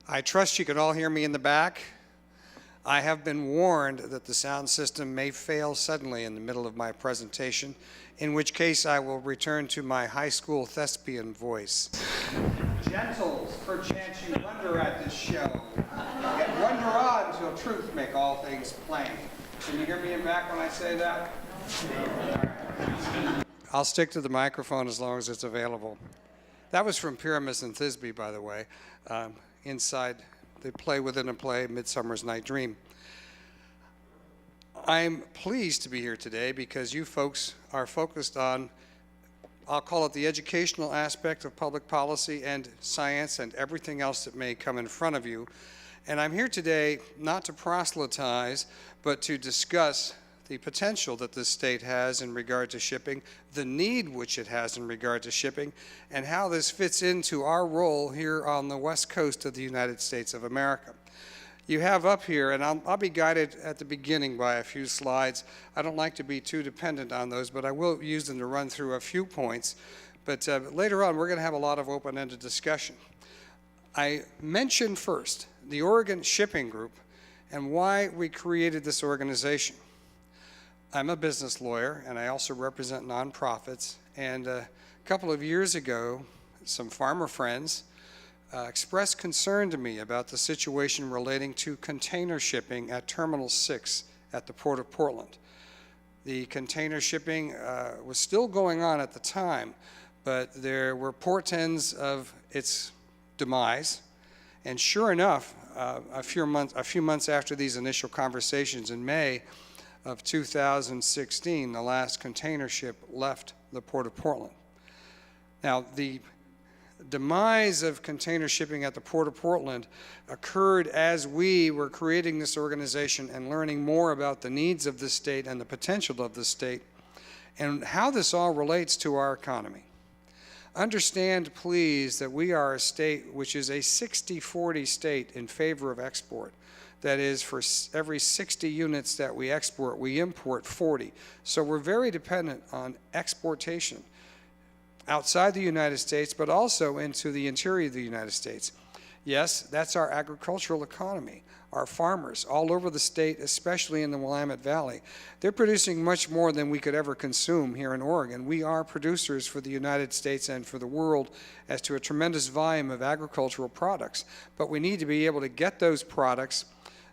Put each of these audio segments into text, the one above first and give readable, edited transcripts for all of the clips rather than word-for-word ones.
I trust you can all hear me in the back. I have been warned that the sound system may fail suddenly in the middle of my presentation, in which case I will return to my high school thespian voice. Gentles, perchance you wonder at this show, yet wonder on till truth make all things plain. Can you hear me in back when I say that? I'll stick to the microphone as long as it's available. That was from Pyramus and Thisbe, by the way, inside the play within a play, Midsummer's Night Dream. I'm pleased to be here today because you folks are focused on, I'll call it the educational aspect of public policy and science and everything else that may come in front of you. And I'm here today not to proselytize, but to discuss the potential that this state has in regard to shipping, the need which it has in regard to shipping, and how this fits into our role here on the west coast of the United States of America. You have up here, and I'll be guided at the beginning by a few slides. I don't like to be too dependent on those, but I will use them to run through a few points. But later on, we're going to have a lot of open-ended discussion. I mentioned first the Oregon Shipping Group and why we created this organization. I'm a business lawyer, and I also represent nonprofits. And a couple of years ago, some farmer friends expressed concern to me about the situation relating to container shipping at Terminal 6 at the Port of Portland. The container shipping was still going on at the time, but there were portents of its demise. And sure enough, a few months after these initial conversations in May of 2016, the last container ship left the Port of Portland. Now, the demise of container shipping at the Port of Portland occurred as we were creating this organization and learning more about the needs of the state and the potential of the state and how this all relates to our economy. Understand, please, that we are a state which is a 60-40 state in favor of export. That is, for every 60 units that we export, we import 40. So we're very dependent on exportation outside the United States, but also into the interior of the United States. Yes, that's our agricultural economy. Our farmers all over the state, especially in the Willamette Valley, they're producing much more than we could ever consume here in Oregon. We are producers for the United States and for the world as to a tremendous volume of agricultural products. But we need to be able to get those products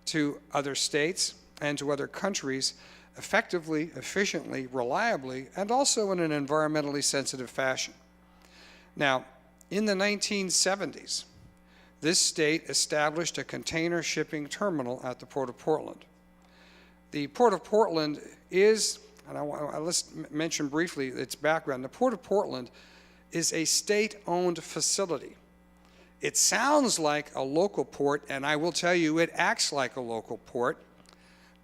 to other states and to other countries effectively, efficiently, reliably, and also in an environmentally sensitive fashion. Now, in the 1970s, this state established a container shipping terminal at the Port of Portland. The Port of Portland is, and let's mention briefly its background. The Port of Portland is a state-owned facility. It sounds like a local port, and I will tell you it acts like a local port,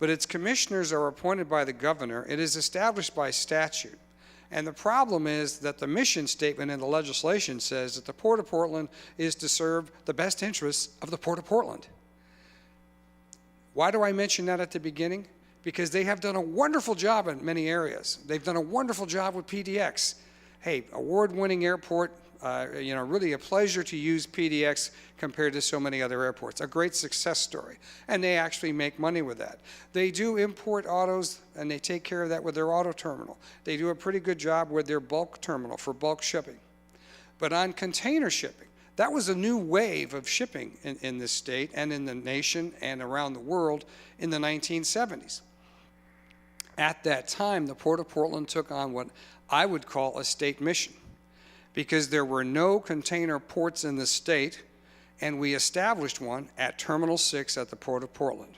but its commissioners are appointed by the governor. It is established by statute. And the problem is that the mission statement in the legislation says that the Port of Portland is to serve the best interests of the Port of Portland. Why do I mention that at the beginning? Because they have done a wonderful job in many areas. They've done a wonderful job with PDX. Hey, award-winning airport, really a pleasure to use PDX compared to so many other airports. A great success story. And they actually make money with that. They do import autos, and they take care of that with their auto terminal. They do a pretty good job with their bulk terminal for bulk shipping. But on container shipping, that was a new wave of shipping in this state and in the nation and around the world in the 1970s. At that time, the Port of Portland took on what I would call a state mission, because there were no container ports in the state, and we established one at Terminal 6 at the Port of Portland.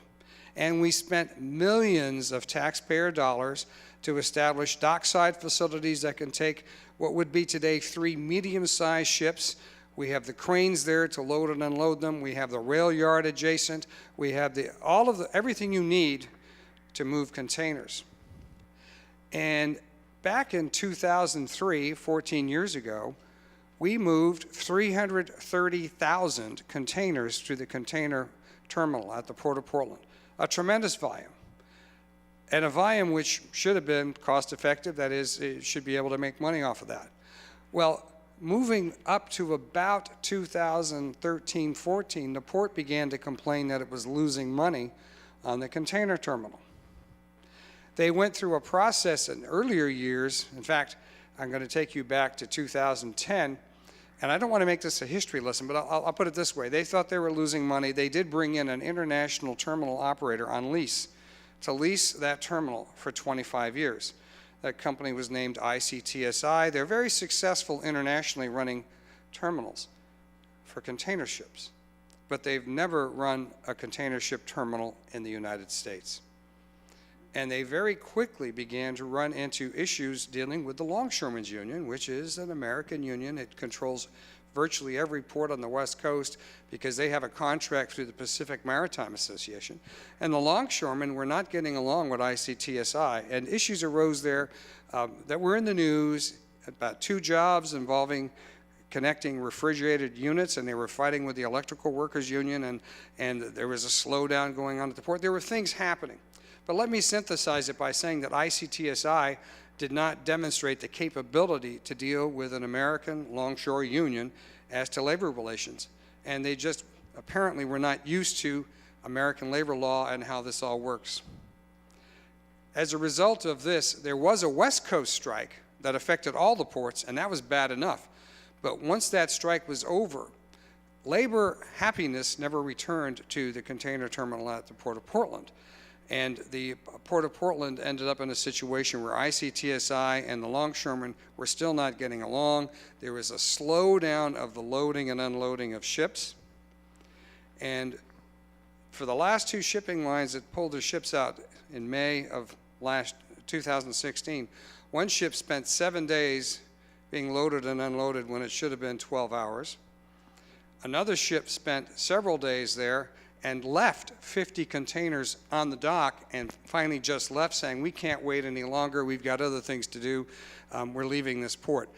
And we spent millions of taxpayer dollars to establish dockside facilities that can take what would be today 3 medium-sized ships. We have the cranes there to load and unload them. We have the rail yard adjacent. We have everything you need to move containers. And back in 2003, 14 years ago, we moved 330,000 containers through the container terminal at the Port of Portland. A tremendous volume. And a volume which should have been cost effective, that is, it should be able to make money off of that. Well, moving up to about 2013-14, the port began to complain that it was losing money on the container terminal. They went through a process in earlier years. In fact, I'm going to take you back to 2010, and I don't want to make this a history lesson, but I'll put it this way. They thought they were losing money. They did bring in an international terminal operator on lease to lease that terminal for 25 years. That company was named ICTSI. They're very successful internationally running terminals for container ships, but they've never run a container ship terminal in the United States. And they very quickly began to run into issues dealing with the Longshoremen's Union, which is an American union. It controls virtually every port on the West Coast because they have a contract through the Pacific Maritime Association. And the longshoremen were not getting along with ICTSI, and issues arose there that were in the news about 2 jobs involving connecting refrigerated units, and they were fighting with the Electrical Workers Union, and there was a slowdown going on at the port. There were things happening. But let me synthesize it by saying that ICTSI did not demonstrate the capability to deal with an American longshore union as to labor relations. And they just apparently were not used to American labor law and how this all works. As a result of this, there was a West Coast strike that affected all the ports, and that was bad enough. But once that strike was over, labor happiness never returned to the container terminal at the Port of Portland. And the Port of Portland ended up in a situation where ICTSI and the longshoremen were still not getting along. There was a slowdown of the loading and unloading of ships. And for the last 2 shipping lines that pulled their ships out in May of 2016, one ship spent 7 days being loaded and unloaded when it should have been 12 hours. Another ship spent several days there and left 50 containers on the dock and finally just left saying, we can't wait any longer, we've got other things to do, we're leaving this port.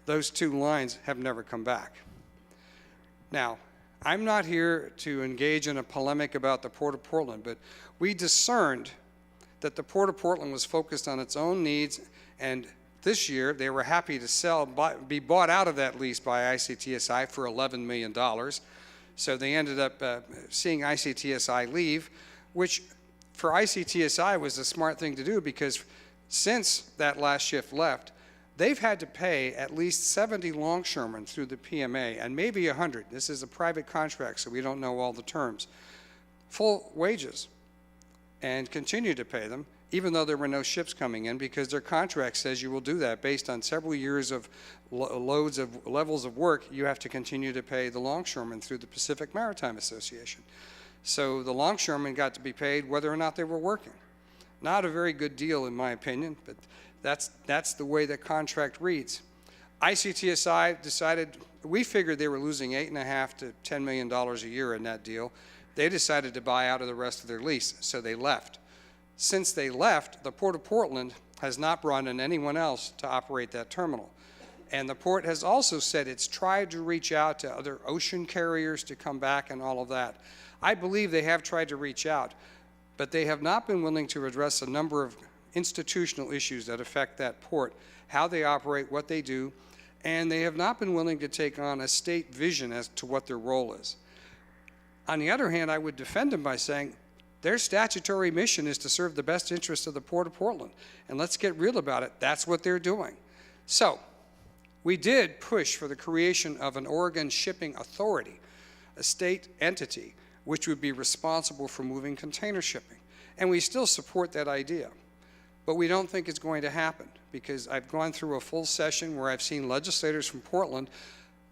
Those 2 lines have never come back. Now, I'm not here to engage in a polemic about the Port of Portland, but we discerned that the Port of Portland was focused on its own needs, and this year they were happy to be bought out of that lease by ICTSI for $11 million. So they ended up seeing ICTSI leave, which for ICTSI was a smart thing to do because since that last shift left, they've had to pay at least 70 longshoremen through the PMA and maybe 100. This is a private contract, so we don't know all the terms. Full wages and continue to pay them, even though there were no ships coming in, because their contract says you will do that based on several years of levels of work. You have to continue to pay the longshoremen through the Pacific Maritime Association. So the longshoremen got to be paid whether or not they were working. Not a very good deal in my opinion, but that's the way the contract reads. ICTSI decided, we figured they were losing $8.5 to $10 million a year in that deal. They decided to buy out of the rest of their lease, so they left. Since they left, the Port of Portland has not brought in anyone else to operate that terminal. And the port has also said it's tried to reach out to other ocean carriers to come back and all of that. I believe they have tried to reach out, but they have not been willing to address a number of institutional issues that affect that port, how they operate, what they do, and they have not been willing to take on a state vision as to what their role is. On the other hand, I would defend them by saying, their statutory mission is to serve the best interest of the Port of Portland. And let's get real about it. That's what they're doing. So we did push for the creation of an Oregon Shipping Authority, a state entity, which would be responsible for moving container shipping. And we still support that idea. But we don't think it's going to happen because I've gone through a full session where I've seen legislators from Portland.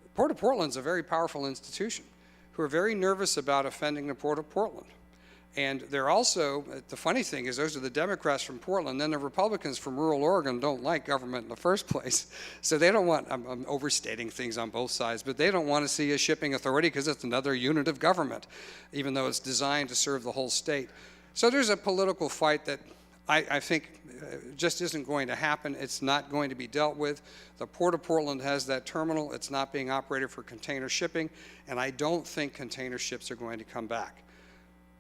The Port of Portland's a very powerful institution who are very nervous about offending the Port of Portland. And they're also, the funny thing is those are the Democrats from Portland, then the Republicans from rural Oregon don't like government in the first place. So they don't want, I'm overstating things on both sides, but they don't want to see a shipping authority because it's another unit of government, even though it's designed to serve the whole state. So there's a political fight that I think just isn't going to happen. It's not going to be dealt with. The Port of Portland has that terminal. It's not being operated for container shipping, and I don't think container ships are going to come back.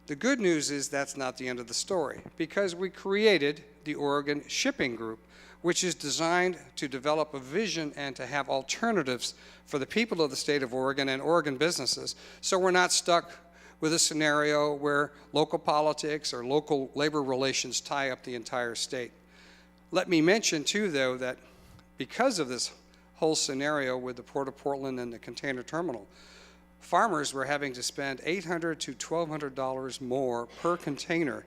The good news is that's not the end of the story, because we created the Oregon Shipping Group, which is designed to develop a vision and to have alternatives for the people of the state of Oregon and Oregon businesses, so we're not stuck with a scenario where local politics or local labor relations tie up the entire state. Let me mention too, though, that because of this whole scenario with the Port of Portland and the container terminal, farmers were having to spend $800 to $1,200 more per container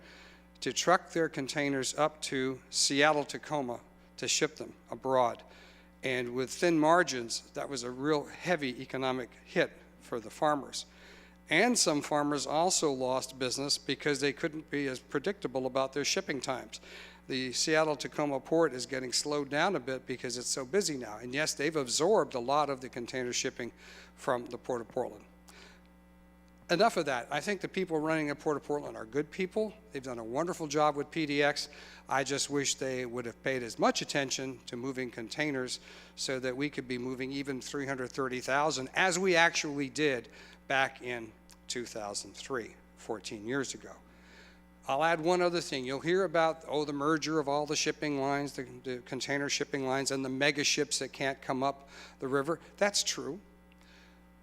to truck their containers up to Seattle, Tacoma to ship them abroad. And with thin margins, that was a real heavy economic hit for the farmers. And some farmers also lost business because they couldn't be as predictable about their shipping times. The Seattle-Tacoma port is getting slowed down a bit because it's so busy now. And yes, they've absorbed a lot of the container shipping from the Port of Portland. Enough of that. I think the people running the Port of Portland are good people. They've done a wonderful job with PDX. I just wish they would have paid as much attention to moving containers so that we could be moving even 330,000 as we actually did back in 2003, 14 years ago. I'll add one other thing. You'll hear about, the merger of all the shipping lines, the container shipping lines, and the mega ships that can't come up the river. That's true.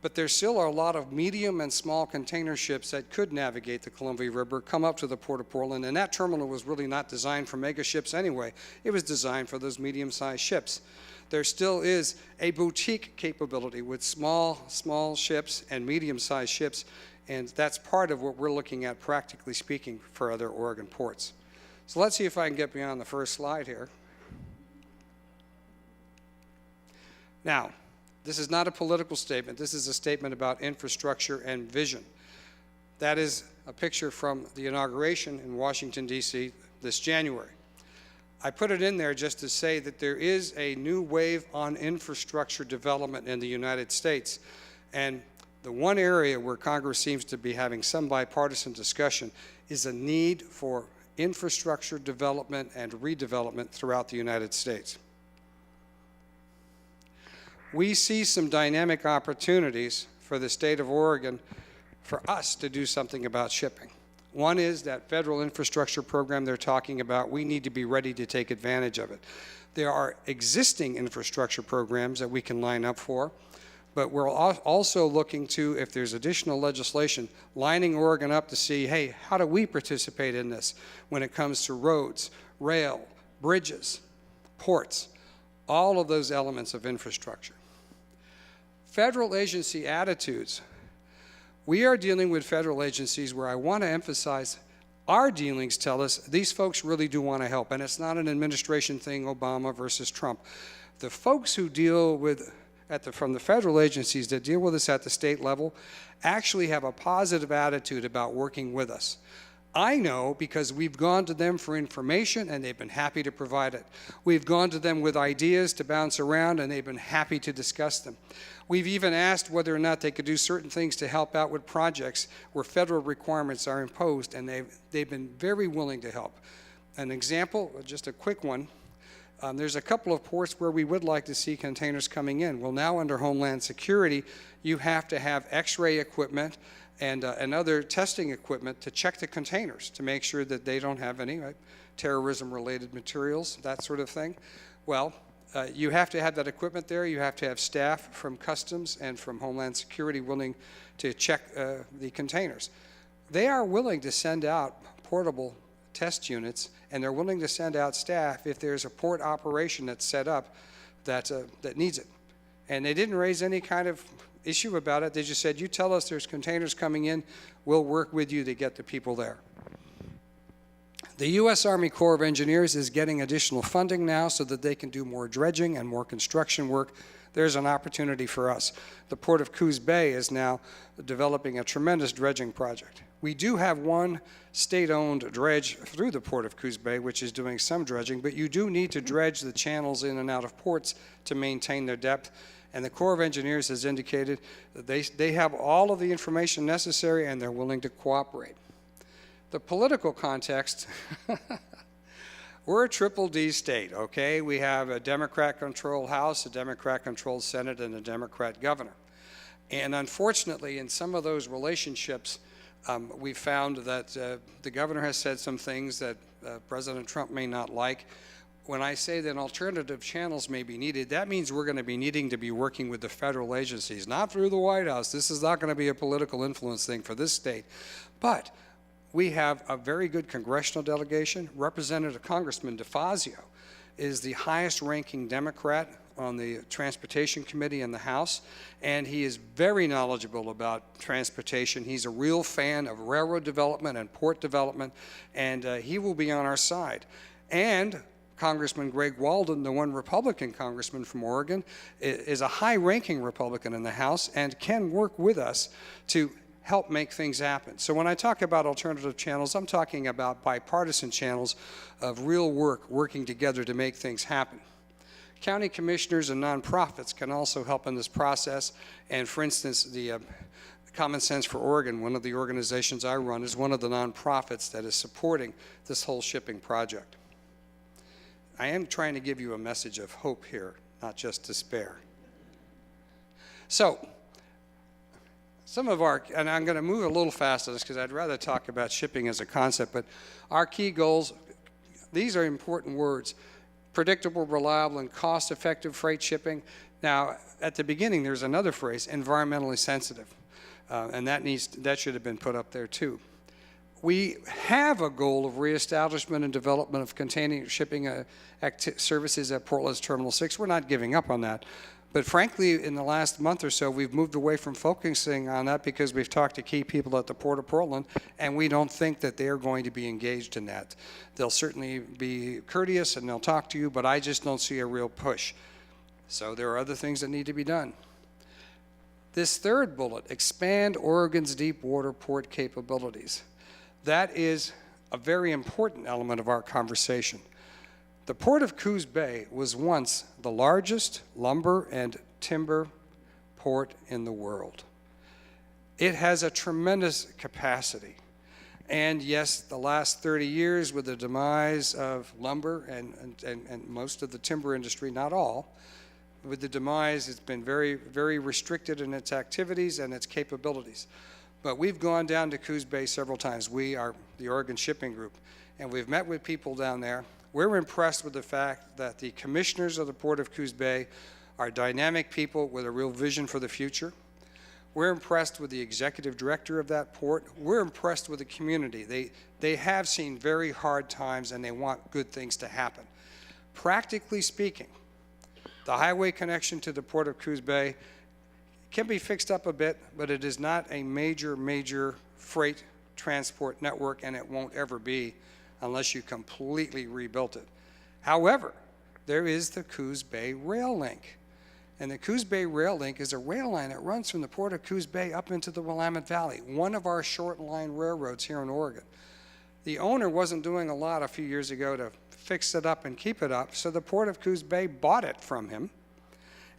But there still are a lot of medium and small container ships that could navigate the Columbia River, come up to the Port of Portland, and that terminal was really not designed for mega ships anyway. It was designed for those medium-sized ships. There still is a boutique capability with small ships and medium-sized ships, and that's part of what we're looking at, practically speaking, for other Oregon ports. So let's see if I can get beyond the first slide here. Now, this is not a political statement. This is a statement about infrastructure and vision. That is a picture from the inauguration in Washington, D.C. this January. I put it in there just to say that there is a new wave on infrastructure development in the United States. And the one area where Congress seems to be having some bipartisan discussion is a need for infrastructure development and redevelopment throughout the United States. We see some dynamic opportunities for the state of Oregon for us to do something about shipping. One is that federal infrastructure program they're talking about. We need to be ready to take advantage of it. There are existing infrastructure programs that we can line up for, but we're also looking to, if there's additional legislation, lining Oregon up to see, hey, how do we participate in this when it comes to roads, rail, bridges, ports, all of those elements of infrastructure. Federal agency attitudes. We are dealing with federal agencies where I want to emphasize our dealings tell us these folks really do want to help, and it's not an administration thing, Obama versus Trump. The folks who deal with, from the federal agencies that deal with us at the state level actually have a positive attitude about working with us. I know because we've gone to them for information and they've been happy to provide it. We've gone to them with ideas to bounce around and they've been happy to discuss them. We've even asked whether or not they could do certain things to help out with projects where federal requirements are imposed, and they've been very willing to help. An example, just a quick one, there's a couple of ports where we would like to see containers coming in. Well, now under Homeland Security, you have to have X-ray equipment and other testing equipment to check the containers to make sure that they don't have any terrorism-related materials, that sort of thing. Well, you have to have that equipment there. You have to have staff from Customs and from Homeland Security willing to check the containers. They are willing to send out portable test units, and they're willing to send out staff if there's a port operation that's set up that needs it. And they didn't raise any kind of issue about it. They just said, you tell us there's containers coming in, we'll work with you to get the people there. The U.S. Army Corps of Engineers is getting additional funding now so that they can do more dredging and more construction work. There's an opportunity for us. The Port of Coos Bay is now developing a tremendous dredging project. We do have one state-owned dredge through the Port of Coos Bay, which is doing some dredging, but you do need to dredge the channels in and out of ports to maintain their depth. And the Corps of Engineers has indicated that they have all of the information necessary and they're willing to cooperate. The political context, we're a triple D state, okay? We have a Democrat-controlled House, a Democrat-controlled Senate, and a Democrat governor. And unfortunately, in some of those relationships, we found that the governor has said some things that President Trump may not like, when I say that alternative channels may be needed, that means we're going to be needing to be working with the federal agencies, not through the White House. This is not going to be a political influence thing for this state. But we have a very good congressional delegation. Representative Congressman DeFazio is the highest ranking Democrat on the Transportation Committee in the House, and he is very knowledgeable about transportation. He's a real fan of railroad development and port development, and he will be on our side. And Congressman Greg Walden, the one Republican congressman from Oregon, is a high-ranking Republican in the House and can work with us to help make things happen. So when I talk about alternative channels, I'm talking about bipartisan channels of real work, working together to make things happen. County commissioners and nonprofits can also help in this process. And for instance, the Common Sense for Oregon, one of the organizations I run, is one of the nonprofits that is supporting this whole shipping project. I am trying to give you a message of hope here, not just despair. So, some of our, and I'm going to move a little fast on this because I'd rather talk about shipping as a concept, but our key goals, these are important words: predictable, reliable, and cost-effective freight shipping. Now, at the beginning, there's another phrase, environmentally sensitive, and that should have been put up there too. We have a goal of reestablishment and development of container shipping services at Portland's Terminal 6. We're not giving up on that. But frankly, in the last month or so, we've moved away from focusing on that because we've talked to key people at the Port of Portland, and we don't think that they're going to be engaged in that. They'll certainly be courteous and they'll talk to you, but I just don't see a real push. So there are other things that need to be done. This third bullet, expand Oregon's deep water port capabilities. That is a very important element of our conversation. The Port of Coos Bay was once the largest lumber and timber port in the world. It has a tremendous capacity. And yes, the last 30 years with the demise of lumber and most of the timber industry, not all, with the demise, it's been very, very restricted in its activities and its capabilities. But we've gone down to Coos Bay several times. We are the Oregon Shipping Group, and we've met with people down there. We're impressed with the fact that the commissioners of the Port of Coos Bay are dynamic people with a real vision for the future. We're impressed with the executive director of that port. We're impressed with the community. They have seen very hard times and they want good things to happen. Practically speaking, the highway connection to the Port of Coos Bay can be fixed up a bit, but it is not a major freight transport network, and it won't ever be unless you completely rebuilt it. However, there is the Coos Bay Rail Link. And the Coos Bay Rail Link is a rail line that runs from the Port of Coos Bay up into the Willamette Valley, one of our short line railroads here in Oregon. The owner wasn't doing a lot a few years ago to fix it up and keep it up, so the Port of Coos Bay bought it from him,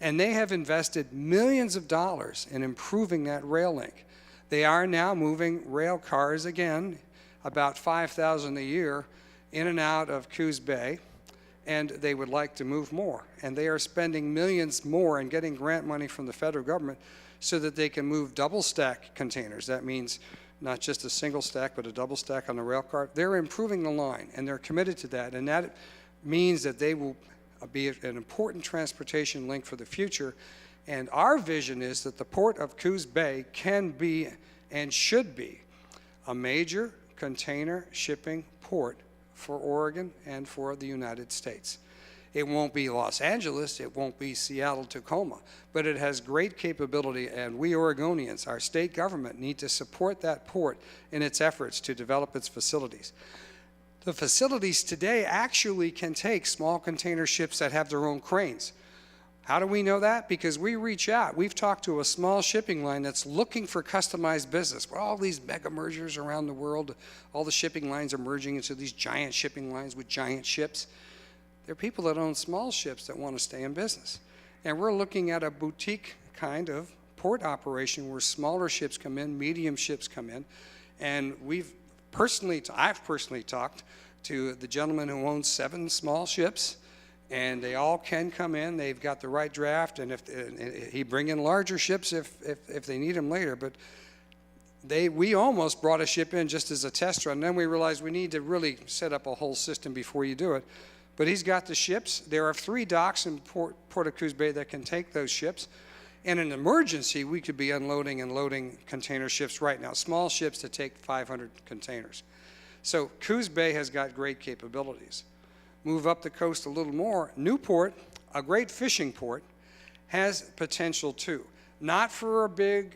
and they have invested millions of dollars in improving that rail link. They are now moving rail cars again, about 5,000 a year, in and out of Coos Bay, and they would like to move more. And they are spending millions more and getting grant money from the federal government so that they can move double stack containers. That means not just a single stack, but a double stack on the rail car. They're improving the line, and they're committed to that, and that means that they will be an important transportation link for the future. And our vision is that the Port of Coos Bay can be and should be a major container shipping port for Oregon and for the United States. It won't be Los Angeles, it won't be Seattle, Tacoma, but it has great capability, and we Oregonians, our state government, need to support that port in its efforts to develop its facilities. The facilities today actually can take small container ships that have their own cranes. How do we know that? Because we reach out. We've talked to a small shipping line that's looking for customized business. Well, all these mega mergers around the world, all the shipping lines are merging into these giant shipping lines with giant ships. There are people that own small ships that want to stay in business. And we're looking at a boutique kind of port operation where smaller ships come in, medium ships come in. And I've personally talked to the gentleman who owns 7 small ships, and they all can come in. They've got the right draft, and he bring in larger ships if they need them later. But we almost brought a ship in just as a test run. And then we realized we need to really set up a whole system before you do it. But he's got the ships. There are 3 docks in Port of Coos Bay that can take those ships. In an emergency, we could be unloading and loading container ships right now, small ships that take 500 containers. So Coos Bay has got great capabilities. Move up the coast a little more, Newport, a great fishing port, has potential too. Not for a big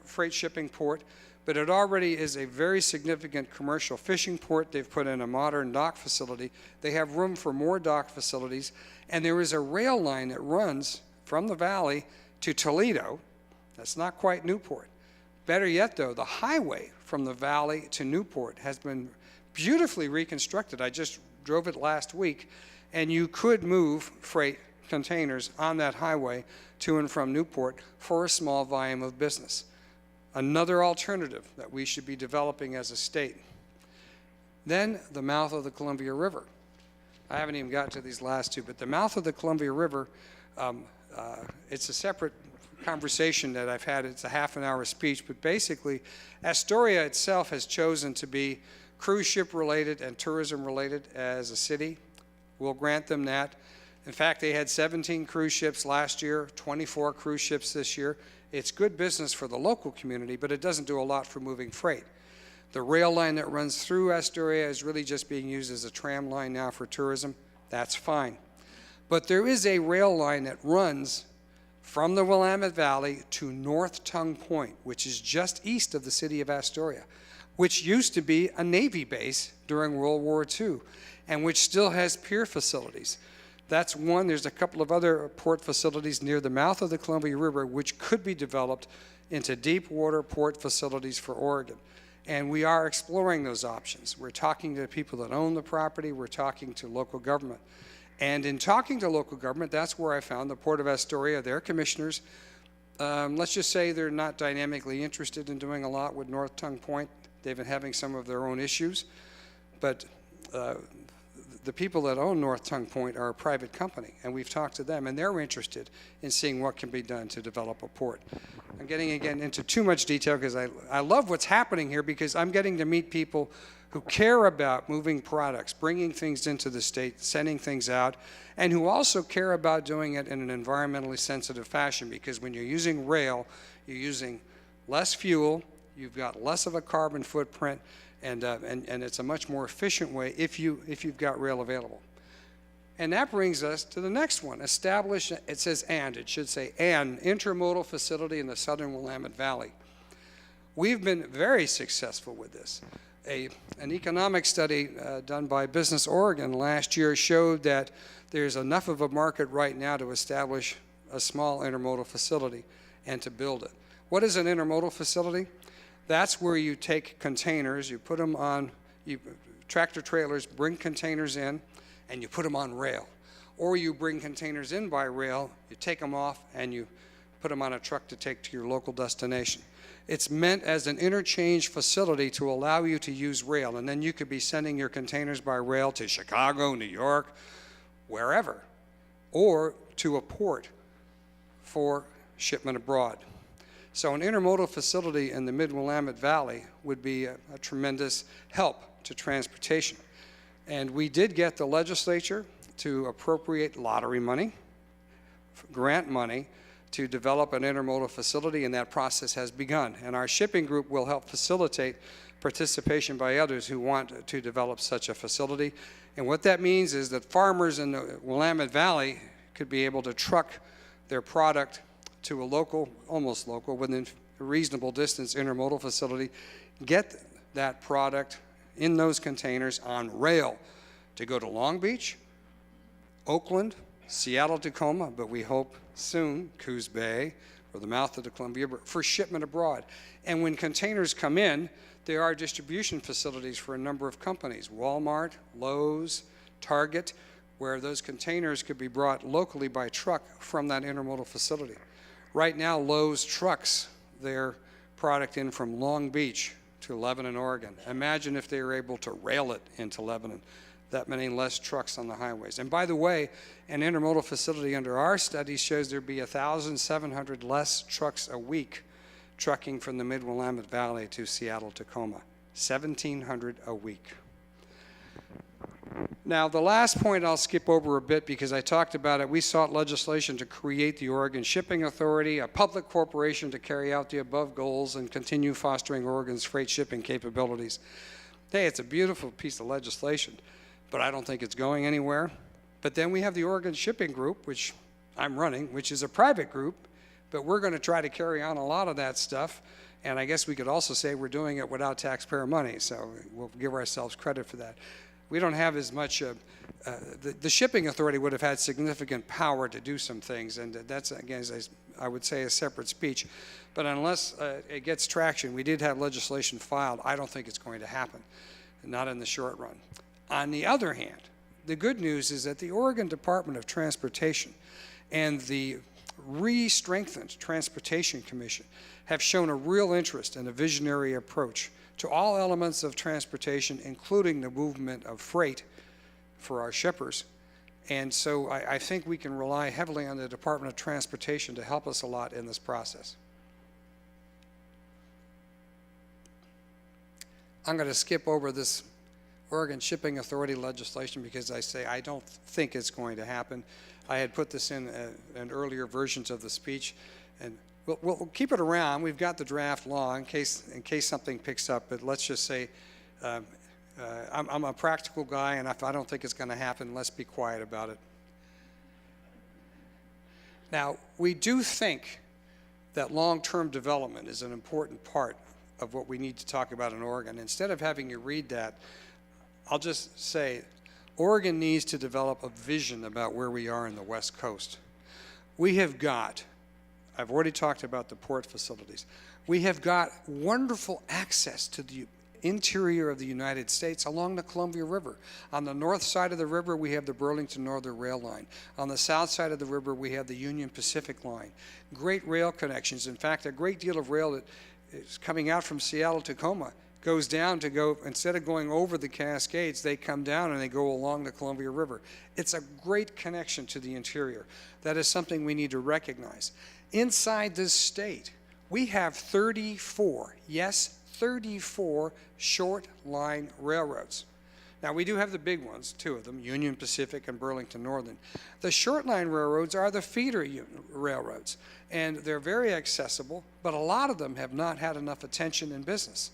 freight shipping port, but it already is a very significant commercial fishing port. They've put in a modern dock facility. They have room for more dock facilities, and there is a rail line that runs from the valley to Toledo. That's not quite Newport. Better yet, though, the highway from the valley to Newport has been beautifully reconstructed. I just drove it last week, and you could move freight containers on that highway to and from Newport for a small volume of business. Another alternative that we should be developing as a state. Then the mouth of the Columbia River. I haven't even got to these last 2, but the mouth of the Columbia River, it's a separate conversation that I've had. It's a half-an-hour speech, but basically Astoria itself has chosen to be cruise ship related and tourism related as a city. We'll grant them that. In fact, they had 17 cruise ships last year, 24 cruise ships this year. It's good business for the local community, but it doesn't do a lot for moving freight. The rail line that runs through Astoria is really just being used as a tram line now for tourism. That's fine. But there is a rail line that runs from the Willamette Valley to North Tongue Point, which is just east of the city of Astoria, which used to be a Navy base during World War II, and which still has pier facilities. That's one. There's a couple of other port facilities near the mouth of the Columbia River which could be developed into deep water port facilities for Oregon. And we are exploring those options. We're talking to people that own the property. We're talking to local government. And in talking to local government, that's where I found the Port of Astoria, their commissioners. Let's just say they're not dynamically interested in doing a lot with North Tongue Point. They've been having some of their own issues. But the people that own North Tongue Point are a private company, and we've talked to them, and they're interested in seeing what can be done to develop a port. I'm getting, again, into too much detail because I love what's happening here, because I'm getting to meet people who care about moving products, bringing things into the state, sending things out, and who also care about doing it in an environmentally sensitive fashion, because when you're using rail, you're using less fuel, you've got less of a carbon footprint, and it's a much more efficient way if you've got rail available. And that brings us to the next one. Establish, it says and, it should say an intermodal facility in the southern Willamette Valley. We've been very successful with this. An economic study done by Business Oregon last year showed that there's enough of a market right now to establish a small intermodal facility and to build it. What is an intermodal facility? That's where you take containers, you put them on, tractor trailers bring containers in, and you put them on rail. Or you bring containers in by rail, you take them off, and you put them on a truck to take to your local destination. It's meant as an interchange facility to allow you to use rail, and then you could be sending your containers by rail to Chicago, New York, wherever, or to a port for shipment abroad. So an intermodal facility in the mid-Willamette Valley would be a tremendous help to transportation. And we did get the legislature to appropriate lottery money, grant money, to develop an intermodal facility, and that process has begun. And our shipping group will help facilitate participation by others who want to develop such a facility. And what that means is that farmers in the Willamette Valley could be able to truck their product to a local, almost local, within a reasonable distance intermodal facility, get that product in those containers on rail to go to Long Beach, Oakland, Seattle, Tacoma, but we hope soon Coos Bay or the mouth of the Columbia for shipment abroad. And when containers come in, there are distribution facilities for a number of companies, Walmart, Lowe's, Target, where those containers could be brought locally by truck from that intermodal facility. Right now, Lowe's trucks their product in from Long Beach to Lebanon, Oregon. Imagine if they were able to rail it into Lebanon. That many less trucks on the highways. And by the way, an intermodal facility under our study shows there'd be 1,700 less trucks a week trucking from the mid-Willamette Valley to Seattle, Tacoma. 1,700 a week. Now, the last point I'll skip over a bit because I talked about it. We sought legislation to create the Oregon Shipping Authority, a public corporation to carry out the above goals and continue fostering Oregon's freight shipping capabilities. Hey, it's a beautiful piece of legislation, but I don't think it's going anywhere. But then we have the Oregon Shipping Group, which I'm running, which is a private group, but we're going to try to carry on a lot of that stuff. And I guess we could also say we're doing it without taxpayer money, so we'll give ourselves credit for that. We don't have as much, the shipping authority would have had significant power to do some things, and that's, again, as I would say, a separate speech. But unless it gets traction, we did have legislation filed. I don't think it's going to happen, not in the short run. On the other hand, the good news is that the Oregon Department of Transportation and the re-strengthened Transportation Commission have shown a real interest in a visionary approach to all elements of transportation, including the movement of freight for our shippers. And so I think we can rely heavily on the Department of Transportation to help us a lot in this process. I'm going to skip over this Oregon Shipping Authority legislation because I don't think it's going to happen. I had put this in earlier versions of the speech, and we'll keep it around. We've got the draft law in case something picks up, but let's just say I'm a practical guy, and if I don't think it's going to happen, let's be quiet about it. Now, we do think that long-term development is an important part of what we need to talk about in Oregon. Instead of having you read that, I'll just say Oregon needs to develop a vision about where we are in the West Coast. We have got, I've already talked about the port facilities. We have got wonderful access to the interior of the United States along the Columbia River. On the north side of the river, we have the Burlington Northern Rail Line. On the south side of the river, we have the Union Pacific Line. Great rail connections. In fact, a great deal of rail that is coming out from Seattle to Tacoma goes down to go, instead of going over the Cascades, they come down and they go along the Columbia River. It's a great connection to the interior. That is something we need to recognize. Inside this state, we have 34, yes, 34 short line railroads. Now, we do have the big ones, two of them, Union Pacific and Burlington Northern. The short line railroads are the feeder railroads, and they're very accessible, but a lot of them have not had enough attention in business.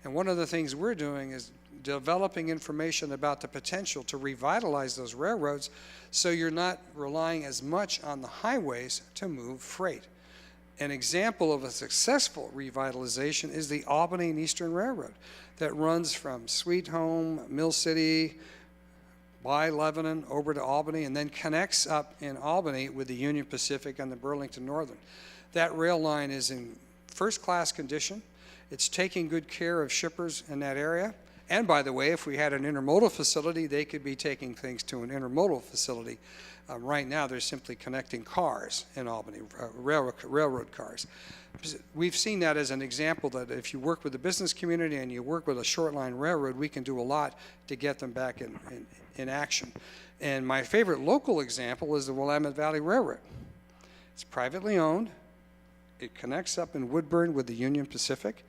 And one of the things we're doing is developing information about the potential to revitalize those railroads so you're not relying as much on the highways to move freight. An example of a successful revitalization is the Albany and Eastern Railroad that runs from Sweet Home, Mill City, by Lebanon over to Albany, and then connects up in Albany with the Union Pacific and the Burlington Northern. That rail line is in first-class condition. It's taking good care of shippers in that area. And by the way, if we had an intermodal facility, they could be taking things to an intermodal facility. Right now, they're simply connecting cars in Albany, railroad cars. We've seen that as an example that if you work with the business community and you work with a short line railroad, we can do a lot to get them back in action. And my favorite local example is the Willamette Valley Railroad. It's privately owned. It connects up in Woodburn with the Union Pacific.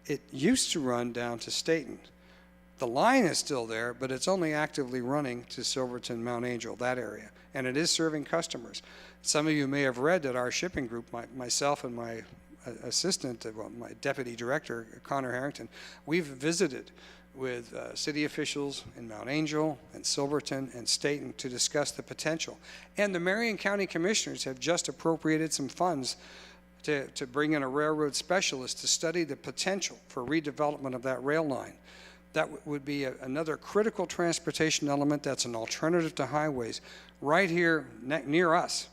It used to run down to Staten. The line is still there, but it's only actively running to Silverton, Mount Angel, that area, and it is serving customers. Some of you may have read that our shipping group, myself and my assistant, my deputy director, Connor Harrington, we've visited with city officials in Mount Angel and Silverton and Staten to discuss the potential. And the Marion County Commissioners have just appropriated some funds to bring in a railroad specialist to study the potential for redevelopment of that rail line. That would be another critical transportation element that's an alternative to highways right here near us.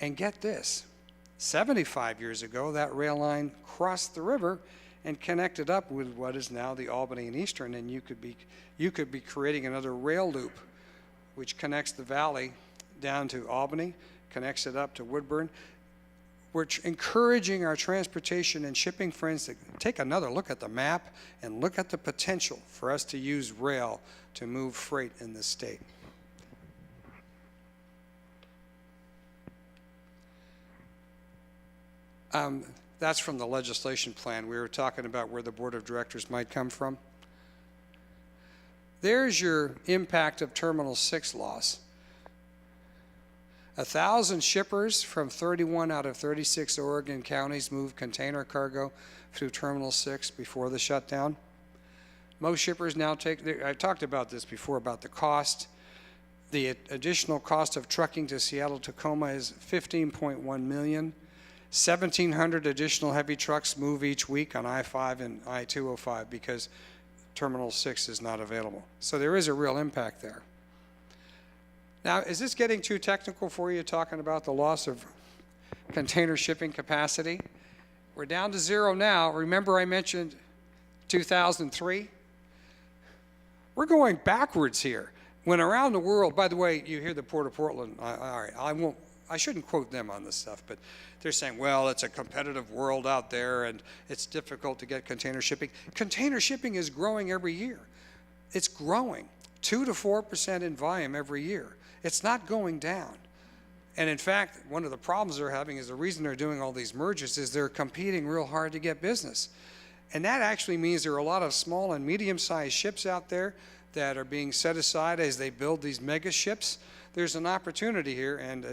And get this, 75 years ago, that rail line crossed the river and connected up with what is now the Albany and Eastern, and you could be creating another rail loop which connects the valley down to Albany, connects it up to Woodburn. We're encouraging our transportation and shipping friends to take another look at the map and look at the potential for us to use rail to move freight in this state. That's from the legislation plan. We were talking about where the board of directors might come from. There's your impact of Terminal 6 loss. 1,000 shippers from 31 out of 36 Oregon counties moved container cargo through Terminal 6 before the shutdown. Most shippers now I've talked about this before, about the cost. The additional cost of trucking to Seattle Tacoma is $15.1 million. 1,700 additional heavy trucks move each week on I-5 and I-205 because Terminal 6 is not available. So there is a real impact there. Now, is this getting too technical for you, talking about the loss of container shipping capacity? We're down to zero now. Remember I mentioned 2003? We're going backwards here. When around the world, by the way, you hear the Port of Portland, all right, I shouldn't quote them on this stuff, but they're saying, well, it's a competitive world out there and it's difficult to get container shipping. Container shipping is growing every year. It's growing 2 to 4% in volume every year. It's not going down. And in fact, one of the problems they're having is the reason they're doing all these mergers is they're competing real hard to get business. And that actually means there are a lot of small and medium-sized ships out there that are being set aside as they build these mega ships. There's an opportunity here, and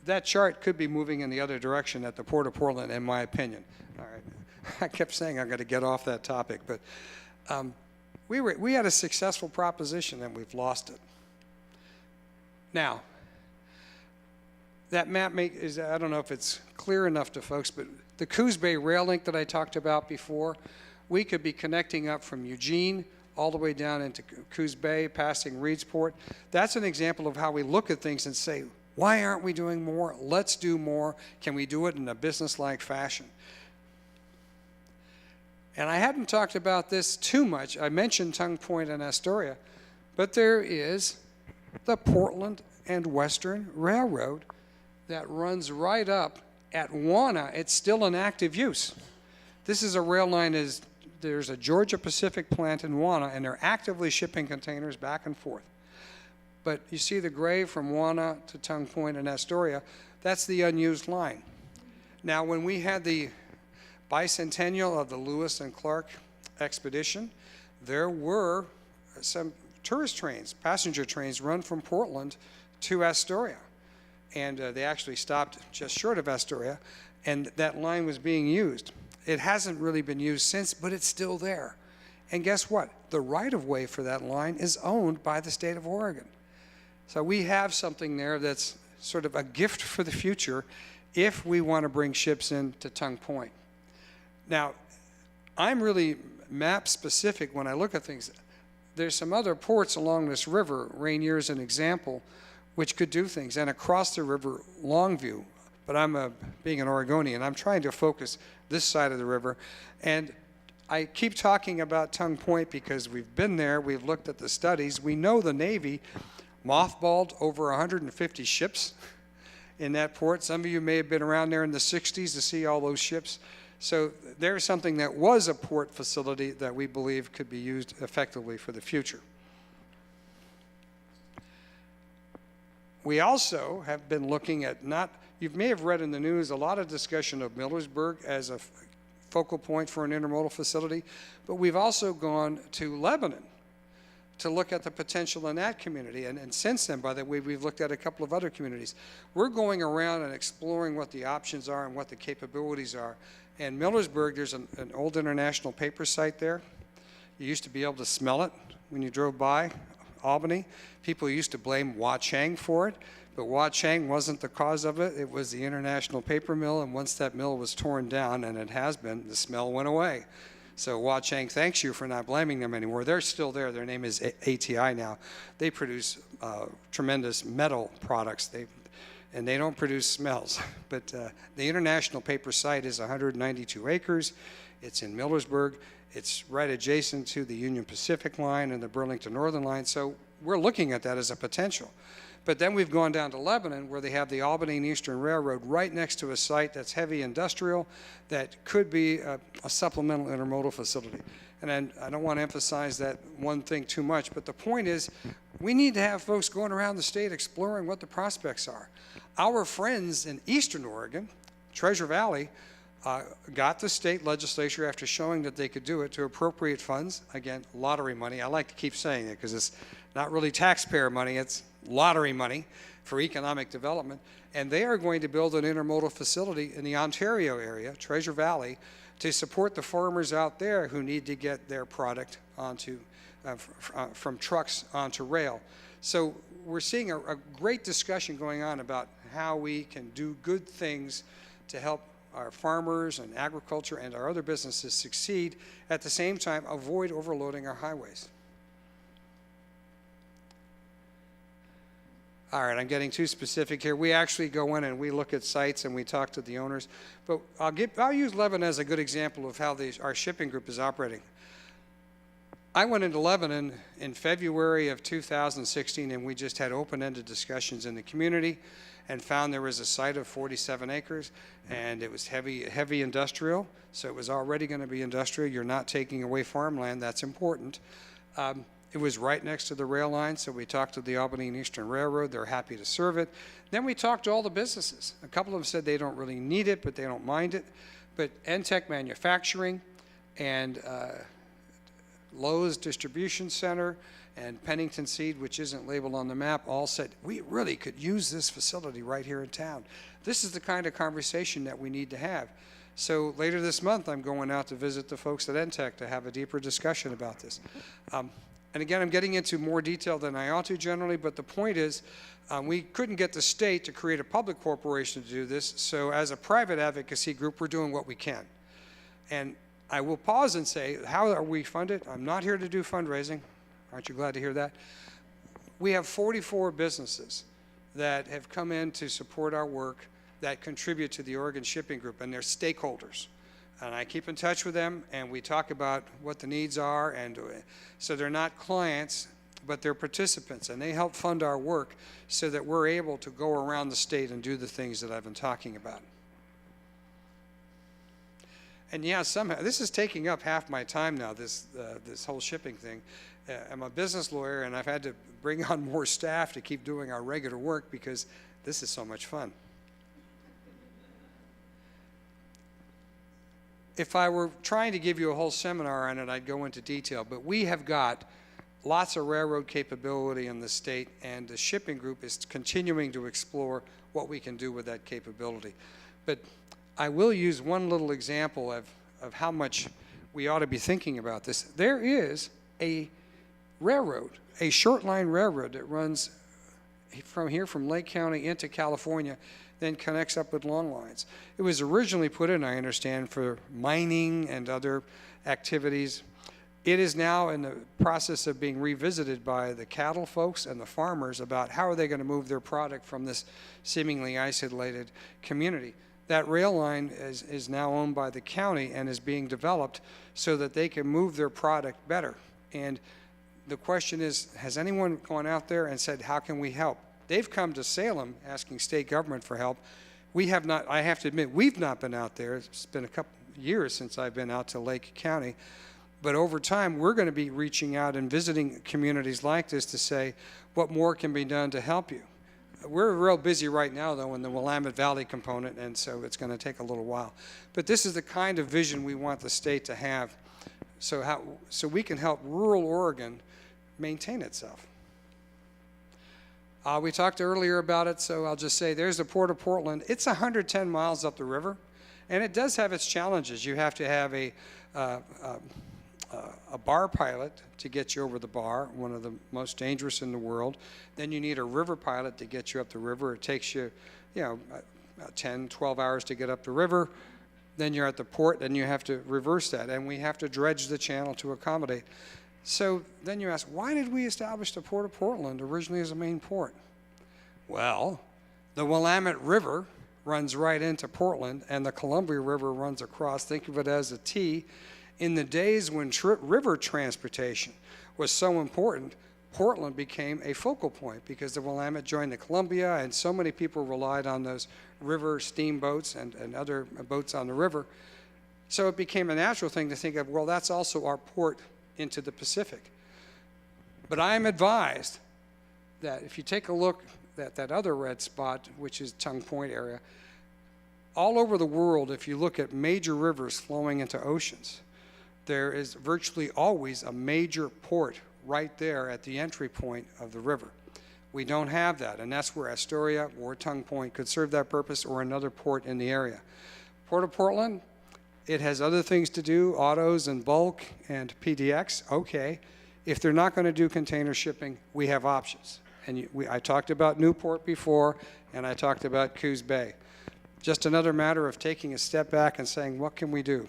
that chart could be moving in the other direction at the Port of Portland, in my opinion. All right, I kept saying I'm going to get off that topic, but we had a successful proposition and we've lost it. Now, that map I don't know if it's clear enough to folks, but the Coos Bay rail link that I talked about before, we could be connecting up from Eugene all the way down into Coos Bay, passing Reedsport. That's an example of how we look at things and say, why aren't we doing more? Let's do more. Can we do it in a business-like fashion? And I hadn't talked about this too much. I mentioned Tongue Point and Astoria, but there is the Portland and Western Railroad that runs right up at Wana. It's still in active use. This is a rail line. There's a Georgia Pacific plant in Wana, and they're actively shipping containers back and forth. But you see the gray from Wana to Tongue Point and Astoria, that's the unused line. Now, when we had the bicentennial of the Lewis and Clark expedition, there were some tourist trains, passenger trains, run from Portland to Astoria. And they actually stopped just short of Astoria, and that line was being used. It hasn't really been used since, but it's still there. And guess what? The right-of-way for that line is owned by the state of Oregon. So we have something there that's sort of a gift for the future if we want to bring ships into Tongue Point. Now, I'm really map-specific when I look at things. There's some other ports along this river, Rainier is an example, which could do things, and across the river, Longview. But I'm being an Oregonian, I'm trying to focus this side of the river. And I keep talking about Tongue Point because we've been there, we've looked at the studies. We know the Navy mothballed over 150 ships in that port. Some of you may have been around there in the 60s to see all those ships. So there's something that was a port facility that we believe could be used effectively for the future. We also have been looking at you may have read in the news a lot of discussion of Millersburg as a focal point for an intermodal facility, but we've also gone to Lebanon to look at the potential in that community. And since then, by the way, we've looked at a couple of other communities. We're going around and exploring what the options are and what the capabilities are. And Millersburg, there's an old international paper site there. You used to be able to smell it when you drove by Albany. People used to blame Hua Chang for it, but Hua Chang wasn't the cause of it. It was the International Paper Mill, and once that mill was torn down, and it has been, the smell went away. So Hua Chang thanks you for not blaming them anymore. They're still there. Their name is ATI now. They produce tremendous metal products. And they don't produce smells. But the International Paper site is 192 acres. It's in Millersburg. It's right adjacent to the Union Pacific line and the Burlington Northern line. So we're looking at that as a potential. But then we've gone down to Lebanon, where they have the Albany and Eastern Railroad right next to a site that's heavy industrial that could be a supplemental intermodal facility. And I don't want to emphasize that one thing too much, but the point is we need to have folks going around the state exploring what the prospects are. Our friends in Eastern Oregon, Treasure Valley, got the state legislature, after showing that they could do it, to appropriate funds. Again, lottery money. I like to keep saying it because it's not really taxpayer money, it's lottery money for economic development. And they are going to build an intermodal facility in the Ontario area, Treasure Valley, to support the farmers out there who need to get their product onto, from trucks onto rail. So we're seeing a great discussion going on about how we can do good things to help our farmers and agriculture and our other businesses succeed, at the same time avoid overloading our highways. All right, I'm getting too specific here. We actually go in and we look at sites and we talk to the owners, but I'll use Lebanon as a good example of how our shipping group is operating. I went into Lebanon in February of 2016, and we just had open-ended discussions in the community and found there was a site of 47 acres, and it was heavy industrial, so it was already going to be industrial. You're not taking away farmland. That's important. It was right next to the rail line, so we talked to the Albany and Eastern Railroad. They're happy to serve it. Then we talked to all the businesses. A couple of them said they don't really need it, but they don't mind it. But Entech Manufacturing and Lowe's Distribution Center and Pennington Seed, which isn't labeled on the map, all said, we really could use this facility right here in town. This is the kind of conversation that we need to have. So later this month, I'm going out to visit the folks at Entech to have a deeper discussion about this. And again, I'm getting into more detail than I ought to generally, but the point is, we couldn't get the state to create a public corporation to do this, so as a private advocacy group, we're doing what we can. And I will pause and say, how are we funded? I'm not here to do fundraising. Aren't you glad to hear that? We have 44 businesses that have come in to support our work that contribute to the Oregon Shipping Group, and they're stakeholders. And I keep in touch with them, and we talk about what the needs are, and so they're not clients, but they're participants, and they help fund our work so that we're able to go around the state and do the things that I've been talking about. And yeah, somehow, this is taking up half my time now, this whole shipping thing. I'm a business lawyer, and I've had to bring on more staff to keep doing our regular work because this is so much fun. If I were trying to give you a whole seminar on it, I'd go into detail, but we have got lots of railroad capability in the state, and the shipping group is continuing to explore what we can do with that capability. But I will use one little example of how much we ought to be thinking about this. There is a railroad, a short line railroad that runs from here, from Lake County into California, then connects up with long lines. It was originally put in, I understand, for mining and other activities. It is now in the process of being revisited by the cattle folks and the farmers about how are they going to move their product from this seemingly isolated community. That rail line is now owned by the county and is being developed so that they can move their product better. And the question is, has anyone gone out there and said, how can we help? They've come to Salem asking state government for help. We have not, I have to admit, we've not been out there. It's been a couple years since I've been out to Lake County. But over time, we're going to be reaching out and visiting communities like this to say, what more can be done to help you? We're real busy right now, though, in the Willamette Valley component, and so it's going to take a little while. But this is the kind of vision we want the state to have so we can help rural Oregon maintain itself. We talked earlier about it, so I'll just say there's the Port of Portland. It's 110 miles up the river, and it does have its challenges. You have to have a bar pilot to get you over the bar, one of the most dangerous in the world. Then you need a river pilot to get you up the river. It takes you, about 10, 12 hours to get up the river. Then you're at the port, then you have to reverse that, and we have to dredge the channel to accommodate. So then you ask, why did we establish the Port of Portland originally as a main port? Well, the Willamette River runs right into Portland, and the Columbia River runs across. Think of it as a T. In the days when river transportation was so important, Portland became a focal point because the Willamette joined the Columbia, and so many people relied on those river steamboats and other boats on the river. So it became a natural thing to think of, well, that's also our port into the Pacific. But I am advised that if you take a look at that other red spot, which is Tongue Point area, All over the world, if you look at major rivers flowing into oceans, there is virtually always a major port right there at the entry point of the river. We don't have that, and that's where Astoria or Tongue Point could serve that purpose, or another port in the area. Port of Portland, it has other things to do, autos and bulk and PDX, okay. If they're not going to do container shipping, we have options. And I talked about Newport before, and I talked about Coos Bay. Just another matter of taking a step back and saying, what can we do?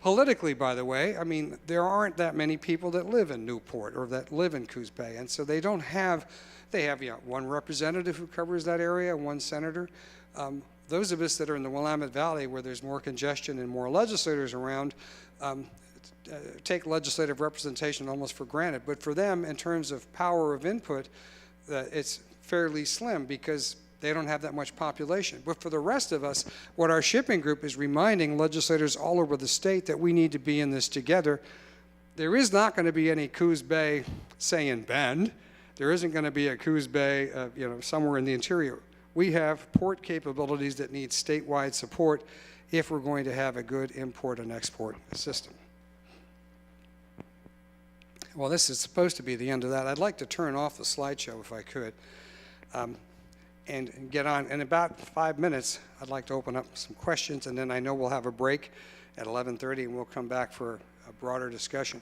Politically, by the way, I mean, there aren't that many people that live in Newport or that live in Coos Bay, and so they don't have, they have one representative who covers that area, one senator. Those of us that are in the Willamette Valley, where there's more congestion and more legislators around, take legislative representation almost for granted. But for them, in terms of power of input, it's fairly slim because they don't have that much population. But for the rest of us, what our shipping group is reminding legislators all over the state that we need to be in this together. There is not going to be any Coos Bay, say in Bend. There isn't going to be a Coos Bay, somewhere in the interior. We have port capabilities that need statewide support if we're going to have a good import and export system. Well, this is supposed to be the end of that. I'd like to turn off the slideshow if I could. And get on. In about 5 minutes, I'd like to open up some questions, and then I know we'll have a break at 11:30, and we'll come back for a broader discussion.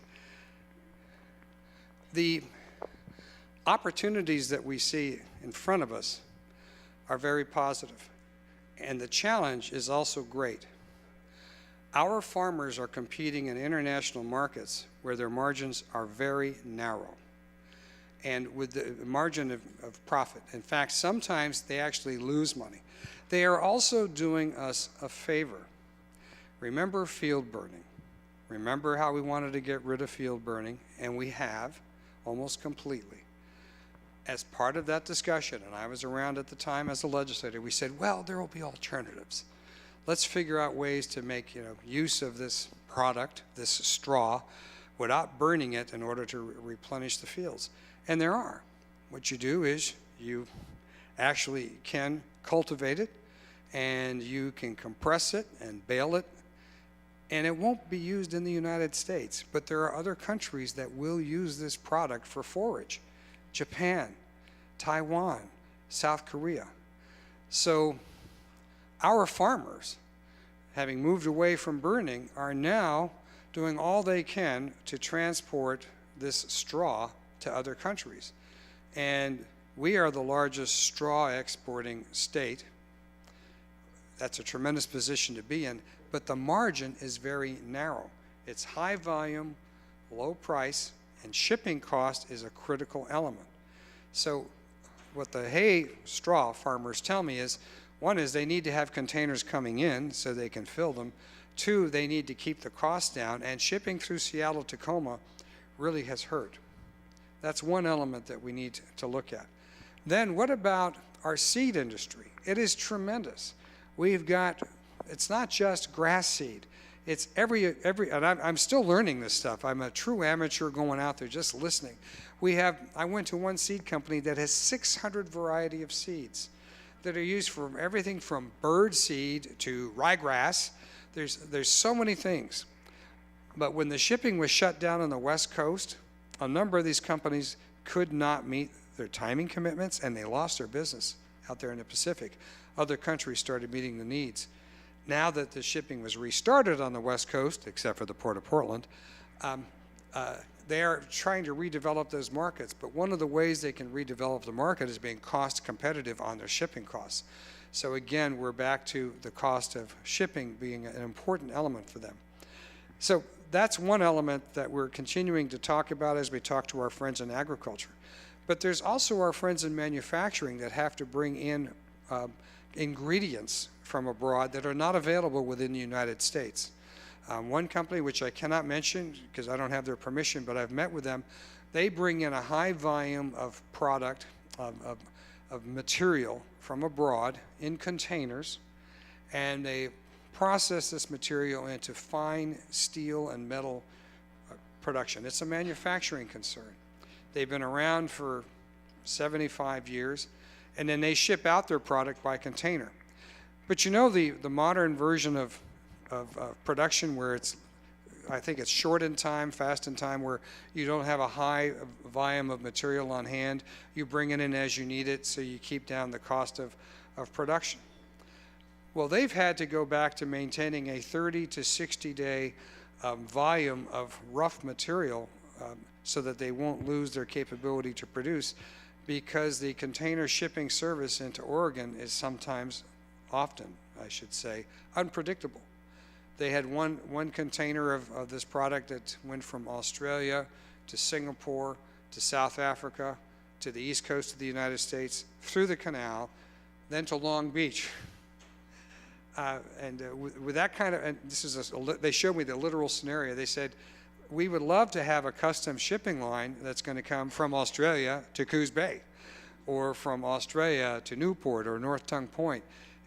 The opportunities that we see in front of us are very positive, and the challenge is also great. Our farmers are competing in international markets where their margins are very narrow, and with the margin of profit. In fact, sometimes they actually lose money. They are also doing us a favor. Remember field burning. Remember how we wanted to get rid of field burning, and we have almost completely. As part of that discussion, and I was around at the time as a legislator, we said, well, there will be alternatives. Let's figure out ways to make use of this product, this straw, without burning it in order to replenish the fields. And there are. What you do is you actually can cultivate it, and you can compress it and bale it, and it won't be used in the United States. But there are other countries that will use this product for forage. Japan, Taiwan, South Korea. So our farmers, having moved away from burning, are now doing all they can to transport this straw to other countries. And we are the largest straw exporting state. That's a tremendous position to be in, but the margin is very narrow. It's high volume, low price, and shipping cost is a critical element. So what the hay straw farmers tell me is, one is they need to have containers coming in so they can fill them. Two, they need to keep the cost down, and shipping through Seattle, Tacoma really has hurt. That's one element that we need to look at. Then what about our seed industry? It is tremendous. We've got, it's not just grass seed. It's every and I'm still learning this stuff. I'm a true amateur going out there just listening. I went to one seed company that has 600 variety of seeds that are used for everything from bird seed to ryegrass. There's so many things. But when the shipping was shut down on the West Coast, a number of these companies could not meet their timing commitments, and they lost their business out there in the Pacific. Other countries started meeting the needs. Now that the shipping was restarted on the West Coast, except for the Port of Portland, they are trying to redevelop those markets. But one of the ways they can redevelop the market is being cost competitive on their shipping costs. So again, we're back to the cost of shipping being an important element for them. So that's one element that we're continuing to talk about as we talk to our friends in agriculture. But there's also our friends in manufacturing that have to bring in ingredients from abroad that are not available within the United States. One company, which I cannot mention because I don't have their permission, but I've met with them, they bring in a high volume of product, of material from abroad in containers, and they process this material into fine steel and metal production. It's a manufacturing concern. They've been around for 75 years, and then they ship out their product by container. But you know, the modern version of production where I think it's short in time, fast in time, where you don't have a high volume of material on hand. You bring it in as you need it, so you keep down the cost of production. Well, they've had to go back to maintaining a 30 to 60 day volume of rough material so that they won't lose their capability to produce, because the container shipping service into Oregon is sometimes, often, I should say, unpredictable. They had one container of this product that went from Australia to Singapore to South Africa to the east coast of the United States, through the canal, then to Long Beach. With that kind of, and this is they showed me the literal scenario. They said, we would love to have a custom shipping line that's going to come from Australia to Coos Bay, or from Australia to Newport or North Tongue Point.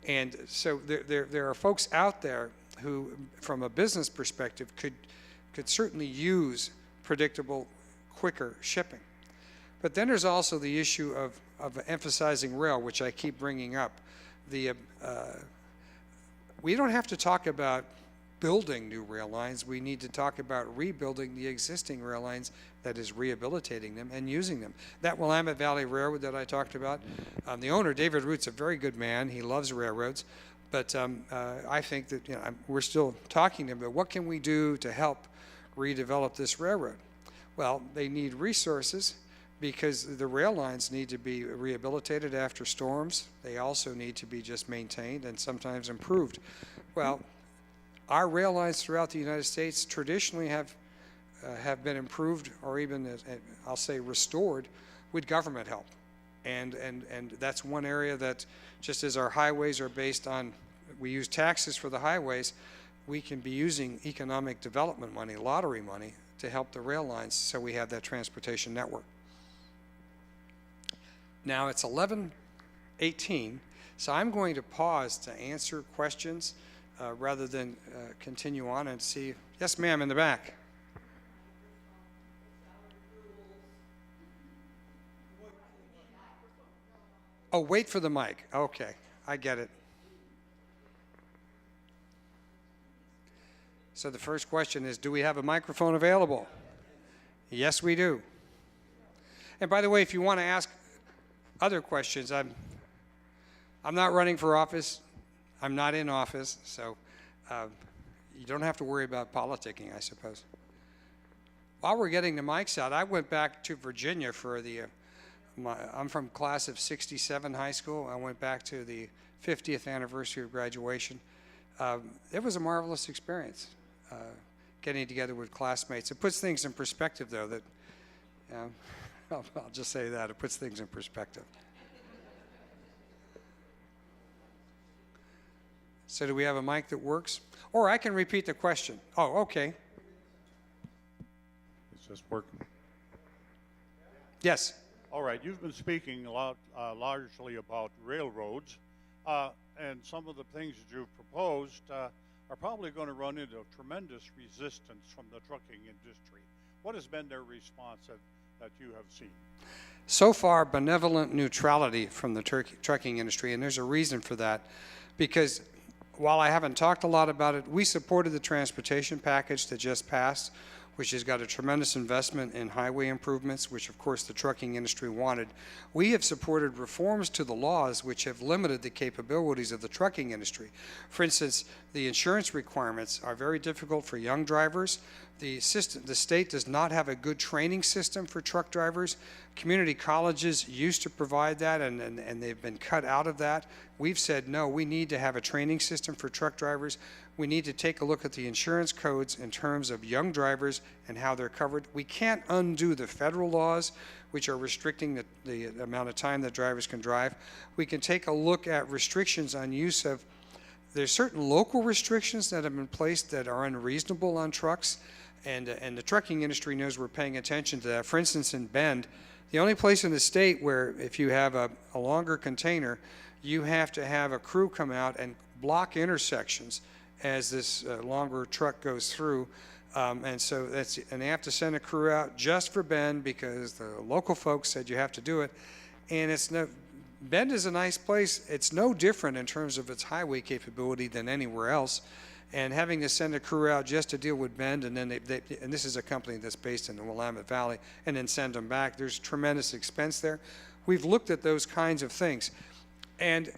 And so there are folks out there who, from a business perspective, could certainly use predictable, quicker shipping. But then there's also the issue of emphasizing rail, which I keep bringing up. We don't have to talk about building new rail lines. We need to talk about rebuilding the existing rail lines, that is, rehabilitating them and using them. That Willamette Valley Railroad that I talked about, the owner, David Root's a very good man. He loves railroads. But I think that, you know, we're still talking to him about what can we do to help redevelop this railroad. Well, they need resources, because the rail lines need to be rehabilitated after storms. They also need to be just maintained and sometimes improved. Well, our rail lines throughout the United States traditionally have been improved, or even, I'll say, restored with government help. And that's one area that, just as our highways are based on, we use taxes for the highways, we can be using economic development money, lottery money, to help the rail lines so we have that transportation network. Now it's 11:18, so I'm going to pause to answer questions rather than continue on and see. Yes, ma'am, in the back. Oh, wait for the mic. Okay, I get it. So the first question is, do we have a microphone available? Yes, we do. And by the way, if you want to ask other questions, I'm not running for office. I'm not in office, so you don't have to worry about politicking, I suppose. While we're getting the mics out, I went back to Virginia for I'm from class of '67 high school. I went back to the 50th anniversary of graduation. It was a marvelous experience, getting together with classmates. It puts things in perspective, though, that, I'll just say that, it puts things in perspective. So do we have a mic that works? Or I can repeat the question. Oh, okay. It's just working. Yes. All right, you've been speaking a lot, largely about railroads, and some of the things that you've proposed are probably going to run into tremendous resistance from the trucking industry. What has been their response that you have seen? So far, benevolent neutrality from the trucking industry, and there's a reason for that, because while I haven't talked a lot about it, we supported the transportation package that just passed, which has got a tremendous investment in highway improvements, which of course the trucking industry wanted. We have supported reforms to the laws which have limited the capabilities of the trucking industry. For instance, the insurance requirements are very difficult for young drivers. The state does not have a good training system for truck drivers. Community colleges used to provide that, and they've been cut out of that. We've said, no, we need to have a training system for truck drivers. We need to take a look at the insurance codes in terms of young drivers and how they're covered. We can't undo the federal laws, which are restricting the amount of time that drivers can drive. We can take a look at restrictions on use of, there's certain local restrictions that have been placed that are unreasonable on trucks, and the trucking industry knows we're paying attention to that. For instance, in Bend, the only place in the state where if you have a longer container, you have to have a crew come out and block intersections as this longer truck goes through. And they have to send a crew out just for Bend because the local folks said you have to do it. And it's Bend is a nice place. It's no different in terms of its highway capability than anywhere else. And having to send a crew out just to deal with Bend, and then and this is a company that's based in the Willamette Valley, and then send them back, there's tremendous expense there. We've looked at those kinds of things. And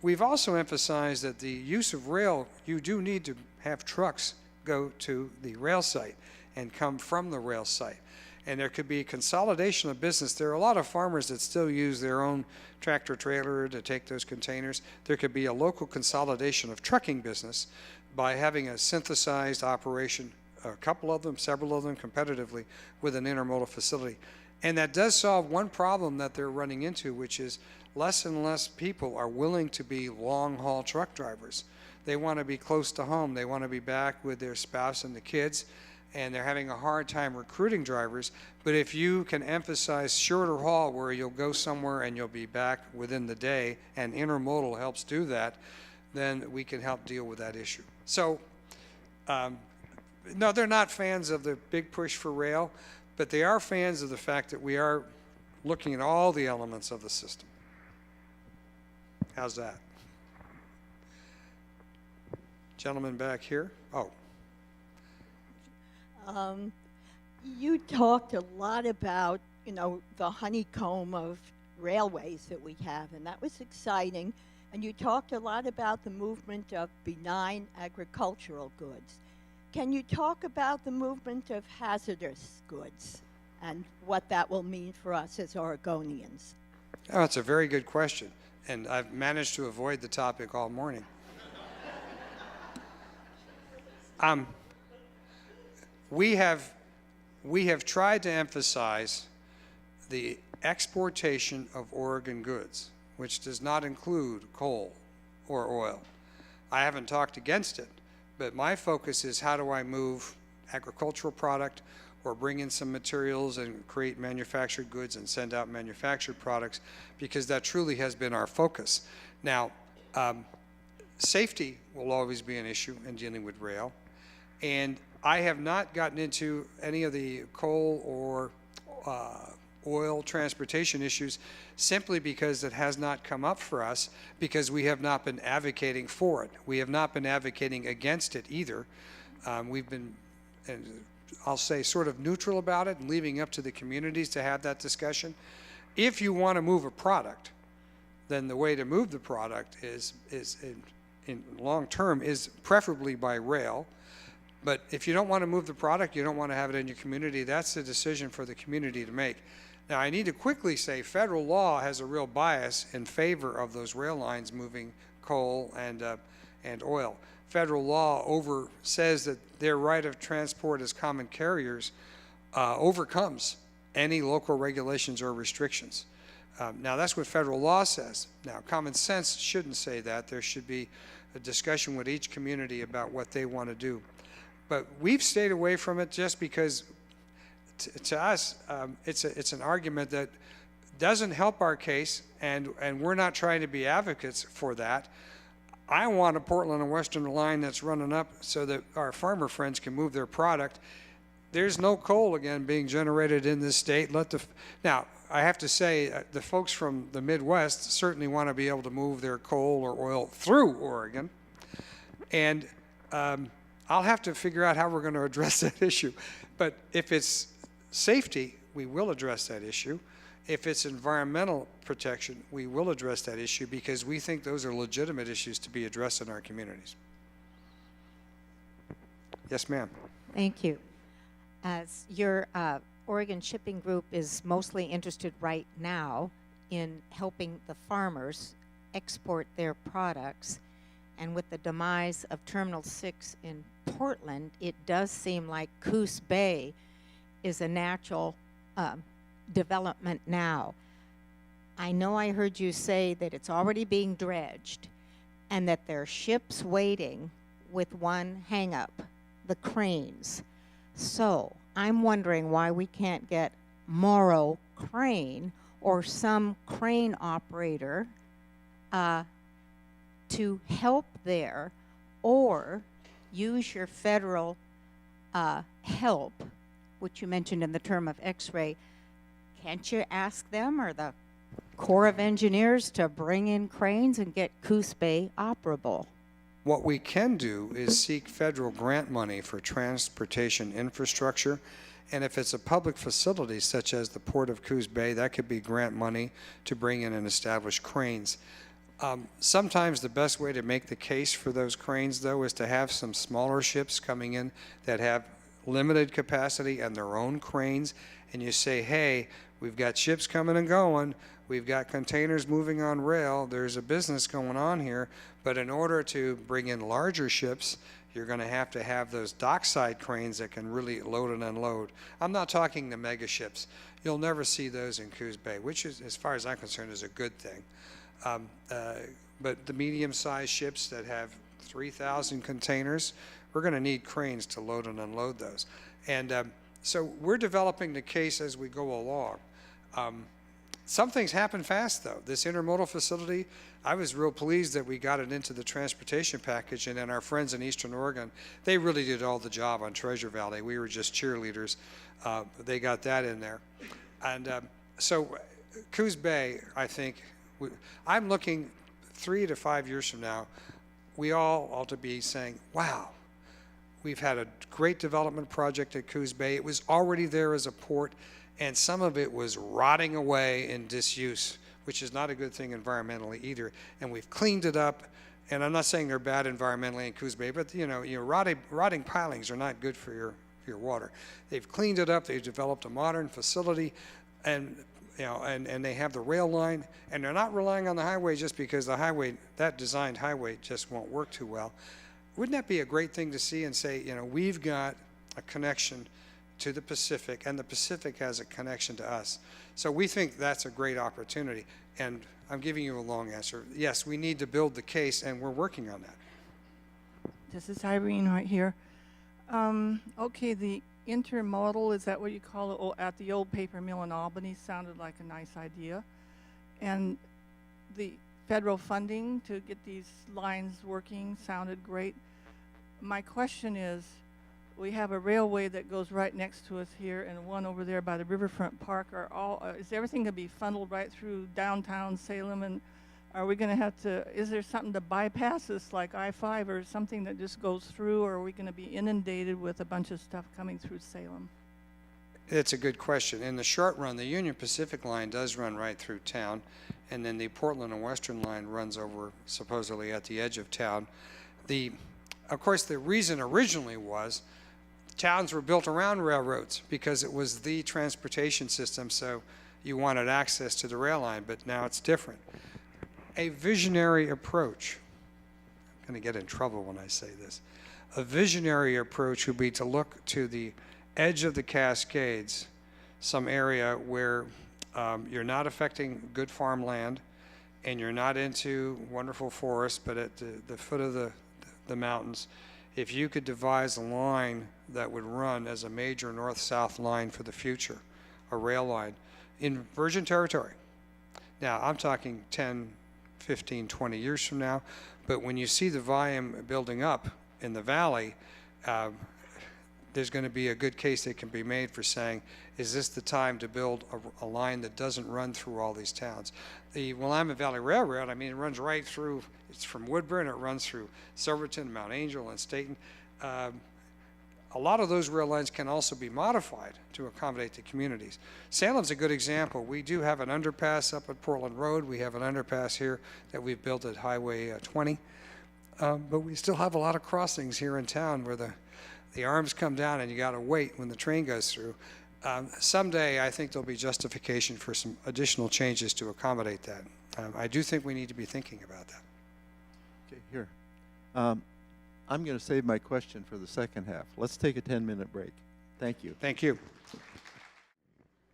we've also emphasized that the use of rail, you do need to have trucks go to the rail site and come from the rail site. And there could be consolidation of business. There are a lot of farmers that still use their own tractor trailer to take those containers. There could be a local consolidation of trucking business by having a synthesized operation, a couple of them, several of them competitively with an intermodal facility. And that does solve one problem that they're running into, which is less and less people are willing to be long-haul truck drivers. They want to be close to home. They want to be back with their spouse and the kids, and they're having a hard time recruiting drivers. But if you can emphasize shorter haul where you'll go somewhere and you'll be back within the day, and intermodal helps do that, then we can help deal with that issue. So, no, they're not fans of the big push for rail, but they are fans of the fact that we are looking at all the elements of the system. How's that? Gentleman back here. Oh. You talked a lot about, the honeycomb of railways that we have, and that was exciting. And you talked a lot about the movement of benign agricultural goods. Can you talk about the movement of hazardous goods and what that will mean for us as Oregonians? Oh, that's a very good question, and I've managed to avoid the topic all morning. We have tried to emphasize the exportation of Oregon goods, which does not include coal or oil. I haven't talked against it, but my focus is how do I move agricultural product or bring in some materials and create manufactured goods and send out manufactured products, because that truly has been our focus. Now, safety will always be an issue in dealing with rail, and I have not gotten into any of the coal or oil transportation issues simply because it has not come up for us, because we have not been advocating for it. We have not been advocating against it either. We've been, I'll say, sort of neutral about it and leaving up to the communities to have that discussion. If you want to move a product, then the way to move the product is in long term is preferably by rail. But if you don't want to move the product, you don't want to have it in your community, that's a decision for the community to make. Now, I need to quickly say federal law has a real bias in favor of those rail lines moving coal and oil. Federal law says that their right of transport as common carriers overcomes any local regulations or restrictions. Now, that's what federal law says. Now, common sense shouldn't say that. There should be a discussion with each community about what they want to do. But we've stayed away from it just because, to us, it's an argument that doesn't help our case, and we're not trying to be advocates for that. I want a Portland and Western line that's running up so that our farmer friends can move their product. There's no coal, again, being generated in this state. Now, I have to say, the folks from the Midwest certainly want to be able to move their coal or oil through Oregon. And I'll have to figure out how we're going to address that issue. But if it's safety, we will address that issue. If it's environmental protection, we will address that issue, because we think those are legitimate issues to be addressed in our communities. Yes, ma'am. Thank you. As your Oregon Shipping Group is mostly interested right now in helping the farmers export their products, and with the demise of Terminal 6 in Portland, it does seem like Coos Bay is a natural development now. I know I heard you say that it's already being dredged and that there are ships waiting with one hang-up, the cranes. So I'm wondering why we can't get Morrow Crane or some crane operator to help there, or use your federal help, which you mentioned in the term of X-ray. Can't you ask them, or the Corps of Engineers to bring in cranes and get Coos Bay operable. What we can do is seek federal grant money for transportation infrastructure. And if it's a public facility such as the Port of Coos Bay, that could be grant money to bring in and establish cranes. Sometimes the best way to make the case for those cranes, though, is to have some smaller ships coming in that have limited capacity and their own cranes. And you say, hey, we've got ships coming and going. We've got containers moving on rail. There's a business going on here. But in order to bring in larger ships, you're going to have those dockside cranes that can really load and unload. I'm not talking the mega ships. You'll never see those in Coos Bay, which is, as far as I'm concerned, is a good thing. But the medium-sized ships that have 3,000 containers, we're going to need cranes to load and unload those. And so we're developing the case as we go along. Some things happen fast, though. This intermodal facility, I was real pleased that we got it into the transportation package, and then our friends in Eastern Oregon, they really did all the job on Treasure Valley. We were just cheerleaders. They got that in there. And so Coos Bay, I think, I'm looking 3 to 5 years from now, we all ought to be saying, wow, we've had a great development project at Coos Bay. It was already there as a port, and some of it was rotting away in disuse, which is not a good thing environmentally either. And we've cleaned it up, and I'm not saying they're bad environmentally in Coos Bay, but rotting pilings are not good for your water. They've cleaned it up. They've developed a modern facility, and and they have the rail line, and they're not relying on the highway just because the highway, that designed highway, just won't work too well. Wouldn't that be a great thing to see and say, we've got a connection to the Pacific, and the Pacific has a connection to us. So we think that's a great opportunity. And I'm giving you a long answer. Yes, we need to build the case, and we're working on that. This is Irene right here. Okay, the intermodal, is that what you call it? Oh, at the old paper mill in Albany sounded like a nice idea. And the federal funding to get these lines working sounded great. My question is, we have a railway that goes right next to us here and one over there by the Riverfront Park. Is everything going to be funneled right through downtown Salem? And are we going to have to, is there something to bypass this like I-5 or something that just goes through, or are we going to be inundated with a bunch of stuff coming through Salem? It's a good question. In the short run, the Union Pacific line does run right through town, and then the Portland and Western line runs over supposedly at the edge of town. Of course, the reason originally was towns were built around railroads because it was the transportation system, so you wanted access to the rail line, but now it's different. A visionary approach, I'm going to get in trouble when I say this, a visionary approach would be to look to the edge of the Cascades, some area where you're not affecting good farmland and you're not into wonderful forests, but at the foot of the mountains. If you could devise a line that would run as a major north-south line for the future, a rail line, in virgin territory. Now, I'm talking 10, 15, 20 years from now, but when you see the volume building up in the valley, there's going to be a good case that can be made for saying, is this the time to build a line that doesn't run through all these towns? The Willamette Valley Railroad, I mean, it runs right through, it's from Woodburn, it runs through Silverton, Mount Angel, and Staten. A lot of those rail lines can also be modified to accommodate the communities. Salem's a good example. We do have an underpass up at Portland Road. We have an underpass here that we've built at Highway 20. But we still have a lot of crossings here in town where the arms come down and you got to wait when the train goes through. Someday, I think there'll be justification for some additional changes to accommodate that. I do think we need to be thinking about that. Okay, here. I'm going to save my question for the second half. Let's take a 10-minute break. Thank you. Thank you.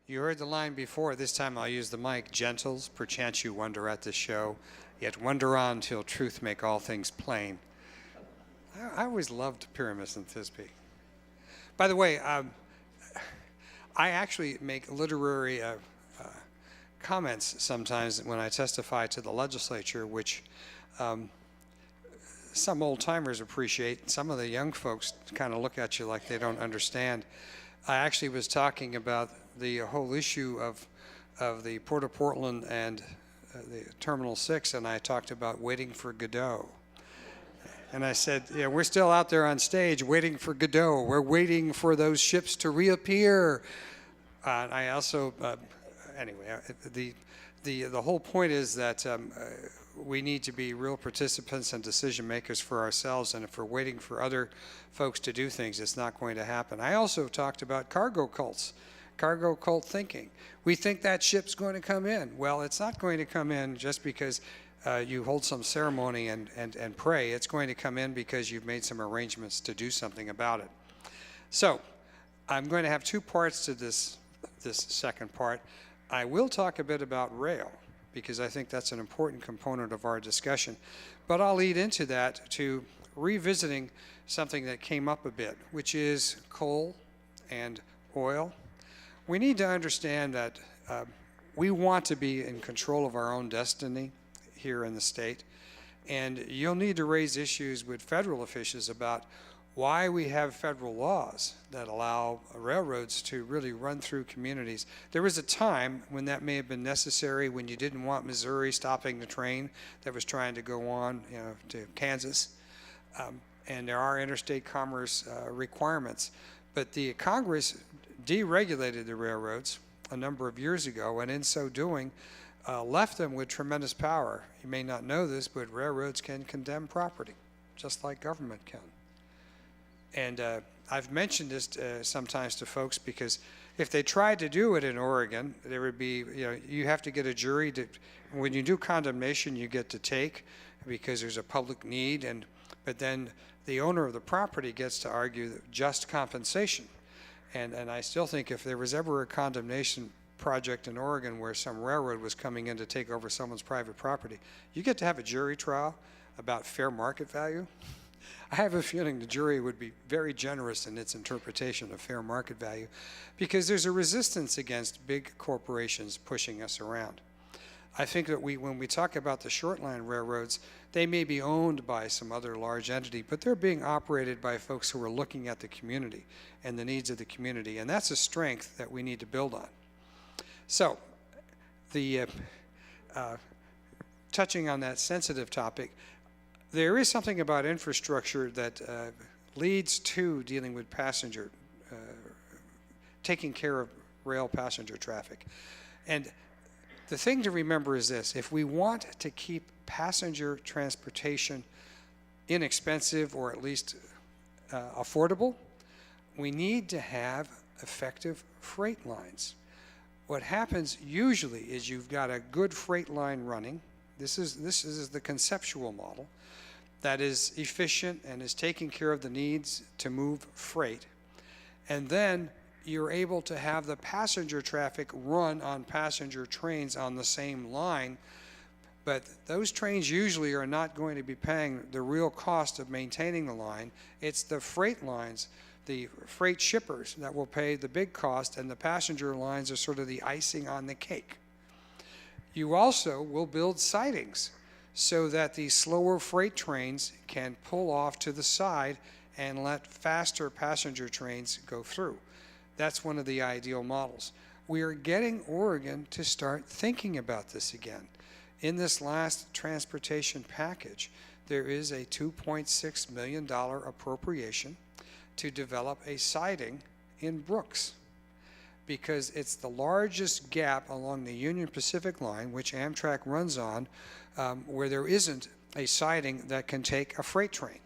You heard the line before. This time I'll use the mic. Gentles, perchance you wonder at this show, yet wonder on till truth make all things plain. I always loved Pyramus and Thisbe. By the way, I actually make literary comments sometimes when I testify to the legislature, which some old-timers appreciate. Some of the young folks kind of look at you like they don't understand. I actually was talking about the whole issue of of the Port of Portland and the Terminal 6, and I talked about waiting for Godot. And I said, yeah, we're still out there on stage waiting for Godot. We're waiting for those ships to reappear. I also, anyway, the whole point is that we need to be real participants and decision makers for ourselves, and if we're waiting for other folks to do things, it's not going to happen. I also talked about cargo cults, cargo cult thinking. We think that ship's going to come in. Well, it's not going to come in just because you hold some ceremony and pray. It's going to come in because you've made some arrangements to do something about it. So I'm going to have two parts to this second part. I will talk a bit about rail, because I think that's an important component of our discussion. But I'll lead into that to revisiting something that came up a bit, which is coal and oil. We need to understand that we want to be in control of our own destiny here in the state, and you'll need to raise issues with federal officials about why we have federal laws that allow railroads to really run through communities. There was a time when that may have been necessary, when you didn't want Missouri stopping the train that was trying to go on, to Kansas. And there are interstate commerce requirements. But the Congress deregulated the railroads a number of years ago, and in so doing, left them with tremendous power. You may not know this, but railroads can condemn property, just like government can. And I've mentioned this sometimes to folks, because if they tried to do it in Oregon, there would be, you have to get a jury to, when you do condemnation, you get to take, because there's a public need, but then the owner of the property gets to argue just compensation. And I still think if there was ever a condemnation project in Oregon where some railroad was coming in to take over someone's private property, you get to have a jury trial about fair market value. I have a feeling the jury would be very generous in its interpretation of fair market value, because there's a resistance against big corporations pushing us around. I think that when we talk about the short line railroads, they may be owned by some other large entity, but they're being operated by folks who are looking at the community and the needs of the community, and that's a strength that we need to build on. So, touching on that sensitive topic, there is something about infrastructure that leads to dealing with passenger, taking care of rail passenger traffic. And the thing to remember is this: if we want to keep passenger transportation inexpensive, or at least affordable, we need to have effective freight lines. What happens usually is you've got a good freight line running. This is the conceptual model that is efficient and is taking care of the needs to move freight. And then you're able to have the passenger traffic run on passenger trains on the same line, but those trains usually are not going to be paying the real cost of maintaining the line. It's the freight lines, the freight shippers, that will pay the big cost, and the passenger lines are sort of the icing on the cake. You also will build sidings so that the slower freight trains can pull off to the side and let faster passenger trains go through. That's one of the ideal models. We are getting Oregon to start thinking about this again. In this last transportation package, there is a $2.6 million appropriation to develop a siding in Brooks, because it's the largest gap along the Union Pacific line, which Amtrak runs on, where there isn't a siding that can take a freight train.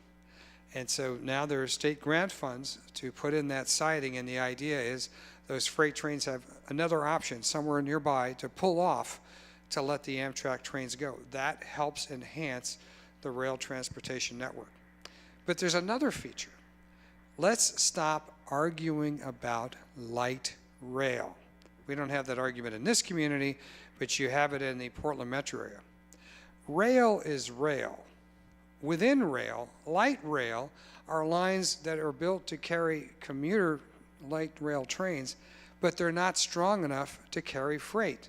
And so now there are state grant funds to put in that siding, and the idea is those freight trains have another option somewhere nearby to pull off to let the Amtrak trains go. That helps enhance the rail transportation network. But there's another feature. Let's stop arguing about light rail. We don't have that argument in this community, but you have it in the Portland metro area. Rail is rail. Within rail, light rail are lines that are built to carry commuter light rail trains, but they're not strong enough to carry freight.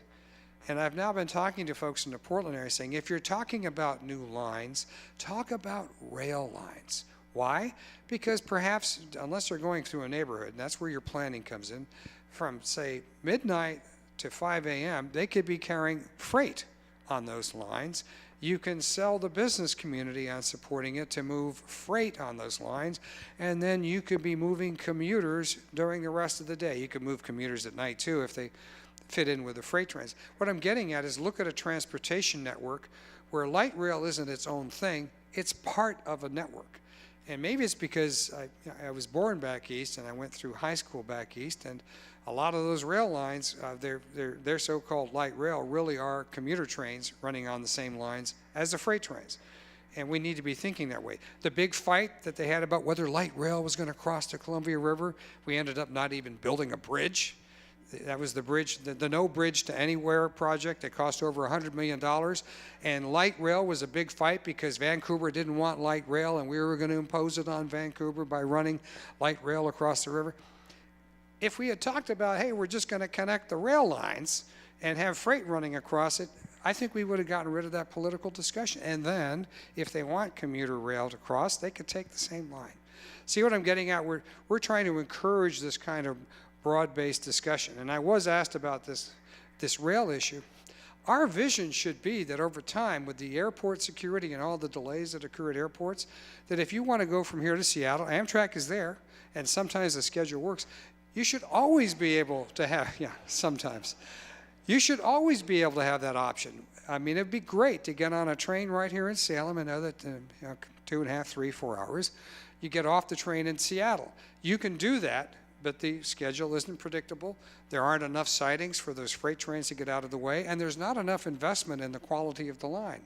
And I've now been talking to folks in the Portland area saying, if you're talking about new lines, talk about rail lines. Why? Because perhaps, unless they're going through a neighborhood, and that's where your planning comes in, from say midnight to 5 a.m., they could be carrying freight on those lines. You can sell the business community on supporting it to move freight on those lines, and then you could be moving commuters during the rest of the day. You could move commuters at night too if they fit in with the freight trains. What I'm getting at is look at a transportation network where light rail isn't its own thing, it's part of a network. And maybe it's because I was born back east and I went through high school back east, and a lot of those rail lines, they're so-called light rail, really are commuter trains running on the same lines as the freight trains. And we need to be thinking that way. The big fight that they had about whether light rail was going to cross the Columbia River, we ended up not even building a bridge. That was the bridge, the No Bridge to Anywhere project that cost over $100 million. And light rail was a big fight because Vancouver didn't want light rail, and we were going to impose it on Vancouver by running light rail across the river. If we had talked about, hey, we're just going to connect the rail lines and have freight running across it, I think we would have gotten rid of that political discussion. And then, if they want commuter rail to cross, they could take the same line. See what I'm getting at? We're trying to encourage this kind of broad-based discussion. And I was asked about this rail issue. Our vision should be that over time, with the airport security and all the delays that occur at airports, that if you want to go from here to Seattle, Amtrak is there, and sometimes the schedule works, you should always be able to have, sometimes. You should always be able to have that option. I mean, it'd be great to get on a train right here in Salem and know that 2.5, 3, 4 hours. You get off the train in Seattle. You can do that, but the schedule isn't predictable. There aren't enough sidings for those freight trains to get out of the way, and there's not enough investment in the quality of the line.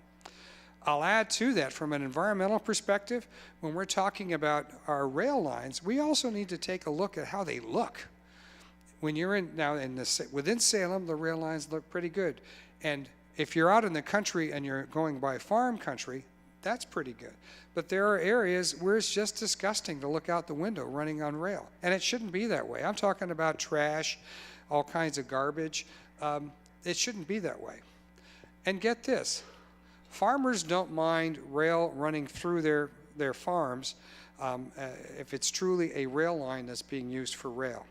I'll add to that, from an environmental perspective, when we're talking about our rail lines, we also need to take a look at how they look. When you're within Salem, the rail lines look pretty good. And if you're out in the country and you're going by farm country, that's pretty good. But there are areas where it's just disgusting to look out the window running on rail. And it shouldn't be that way. I'm talking about trash, all kinds of garbage. It shouldn't be that way. And get this, farmers don't mind rail running through their farms if it's truly a rail line that's being used for rail.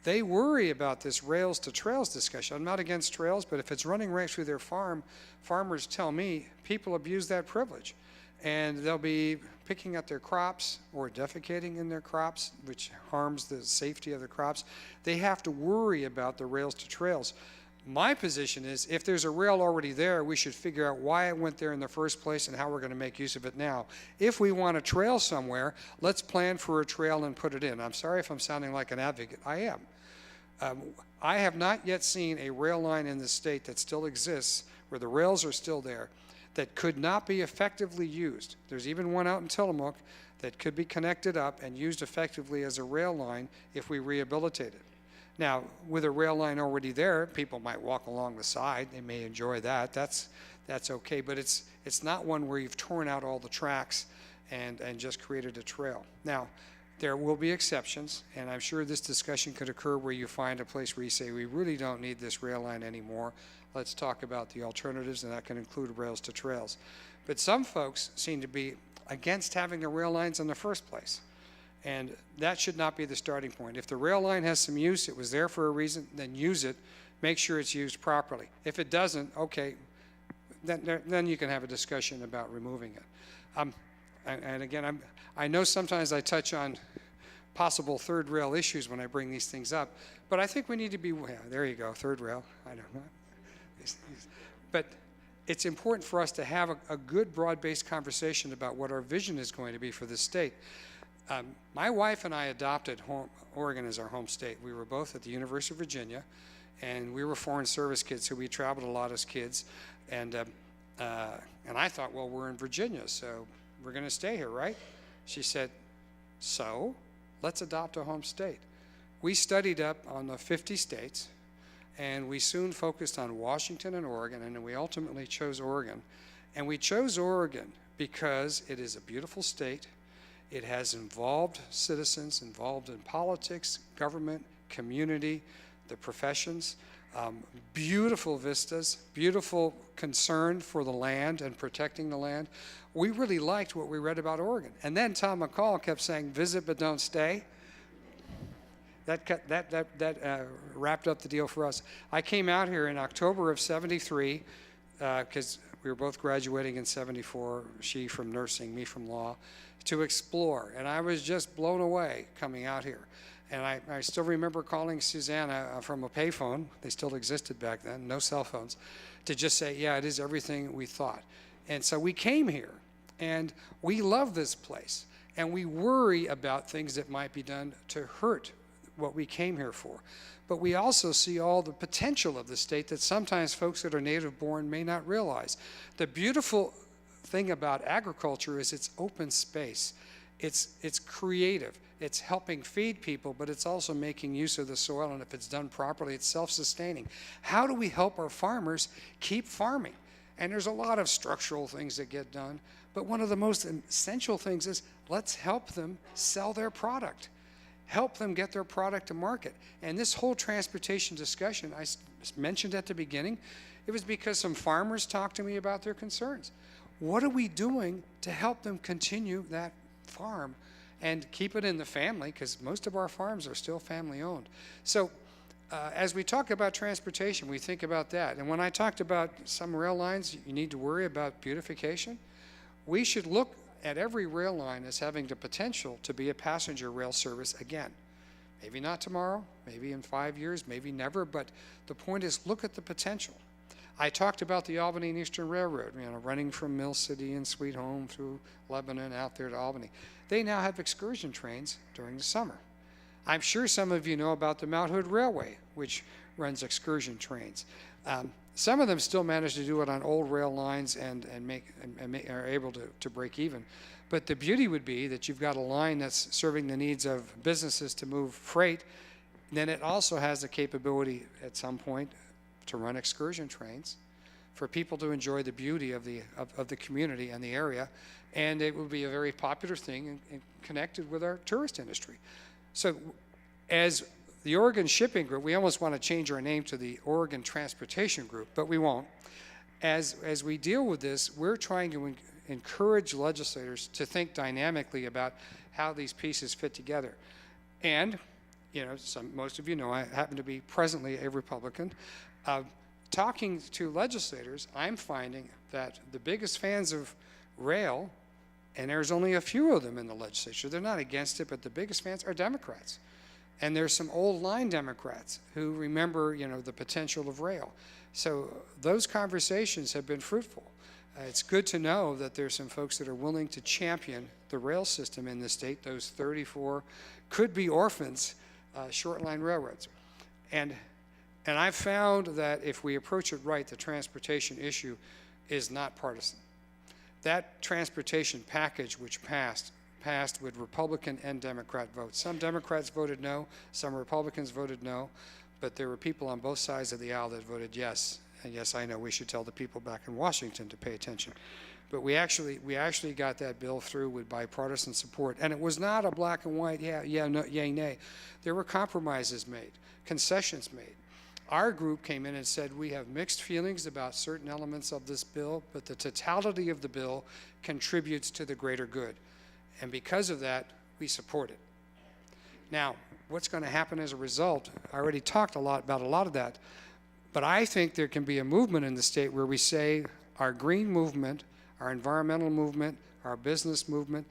They worry about this rails to trails discussion. I'm not against trails, but if it's running right through their farm, farmers tell me people abuse that privilege. And they'll be picking at their crops or defecating in their crops, which harms the safety of the crops. They have to worry about the rails to trails. My position is, if there's a rail already there, we should figure out why it went there in the first place and how we're going to make use of it now. If we want a trail somewhere, let's plan for a trail and put it in. I'm sorry if I'm sounding like an advocate. I am. I have not yet seen a rail line in the state that still exists, where the rails are still there, that could not be effectively used. There's even one out in Tillamook that could be connected up and used effectively as a rail line if we rehabilitate it. Now, with a rail line already there, people might walk along the side. They may enjoy that. That's okay, but it's not one where you've torn out all the tracks and just created a trail. Now, there will be exceptions, and I'm sure this discussion could occur where you find a place where you say, we really don't need this rail line anymore. Let's talk about the alternatives, and that can include rails to trails. But some folks seem to be against having the rail lines in the first place. And that should not be the starting point. If the rail line has some use, it was there for a reason, then use it. Make sure it's used properly. If it doesn't, okay, then you can have a discussion about removing it. And again, I know sometimes I touch on possible third rail issues when I bring these things up, but I think we need to be, there you go, third rail, I don't know. But it's important for us to have a good broad-based conversation about what our vision is going to be for this state. My wife and I adopted Oregon as our home state. We were both at the University of Virginia, and we were foreign service kids, so we traveled a lot as kids. And I thought, well, we're in Virginia, so we're going to stay here, right? She said, so let's adopt a home state. We studied up on the 50 states, and we soon focused on Washington and Oregon, and then we ultimately chose Oregon. And we chose Oregon because it is a beautiful state. It has involved citizens, involved in politics, government, community, the professions, beautiful vistas, beautiful concern for the land and protecting the land. We really liked what we read about Oregon. And then Tom McCall kept saying, visit but don't stay. That wrapped up the deal for us. I came out here in October of '73 because we were both graduating in '74, she from nursing, me from law, to explore. And I was just blown away coming out here. And I still remember calling Susanna from a payphone, they still existed back then, no cell phones, to just say, yeah, it is everything we thought. And so we came here, and we love this place, and we worry about things that might be done to hurt what we came here for. But we also see all the potential of the state that sometimes folks that are native born may not realize. The beautiful thing about agriculture is it's open space. It's creative. It's helping feed people, but it's also making use of the soil, and if it's done properly, it's self-sustaining. How do we help our farmers keep farming? And there's a lot of structural things that get done, but one of the most essential things is let's help them sell their product. Help them get their product to market. And this whole transportation discussion, I mentioned at the beginning, it was because some farmers talked to me about their concerns. What are we doing to help them continue that farm and keep it in the family, because most of our farms are still family owned. So as we talk about transportation, we think about that. And when I talked about some rail lines, you need to worry about beautification. We should look at every rail line as having the potential to be a passenger rail service again. Maybe not tomorrow, maybe in 5 years, maybe never, but the point is look at the potential. I talked about the Albany and Eastern Railroad, running from Mill City and Sweet Home through Lebanon out there to Albany. They now have excursion trains during the summer. I'm sure some of you know about the Mount Hood Railway, which runs excursion trains. Some of them still manage to do it on old rail lines and are able to break even. But the beauty would be that you've got a line that's serving the needs of businesses to move freight. Then it also has the capability at some point to run excursion trains for people to enjoy the beauty of the community and the area. And it will be a very popular thing and connected with our tourist industry. So as the Oregon Shipping Group, we almost want to change our name to the Oregon Transportation Group, but we won't. As we deal with this, we're trying to encourage legislators to think dynamically about how these pieces fit together. And, most of you know I happen to be presently a Republican. Talking to legislators, I'm finding that the biggest fans of rail, and there's only a few of them in the legislature, they're not against it, but the biggest fans are Democrats. And there's some old line Democrats who remember, the potential of rail. So those conversations have been fruitful. It's good to know that there's some folks that are willing to champion the rail system in the state, those 34 could-be orphans, short line railroads. And I've found that if we approach it right, the transportation issue is not partisan. That transportation package which passed with Republican and Democrat votes. Some Democrats voted no, some Republicans voted no, but there were people on both sides of the aisle that voted yes. And yes, I know we should tell the people back in Washington to pay attention. But we actually got that bill through with bipartisan support. And it was not a black and white, no, yay, nay. There were compromises made, concessions made. Our group came in and said we have mixed feelings about certain elements of this bill, but the totality of the bill contributes to the greater good. And because of that, we support it. Now, what's going to happen as a result? I already talked about a lot of that, but I think there can be a movement in the state where we say our green movement, our environmental movement, our business movement,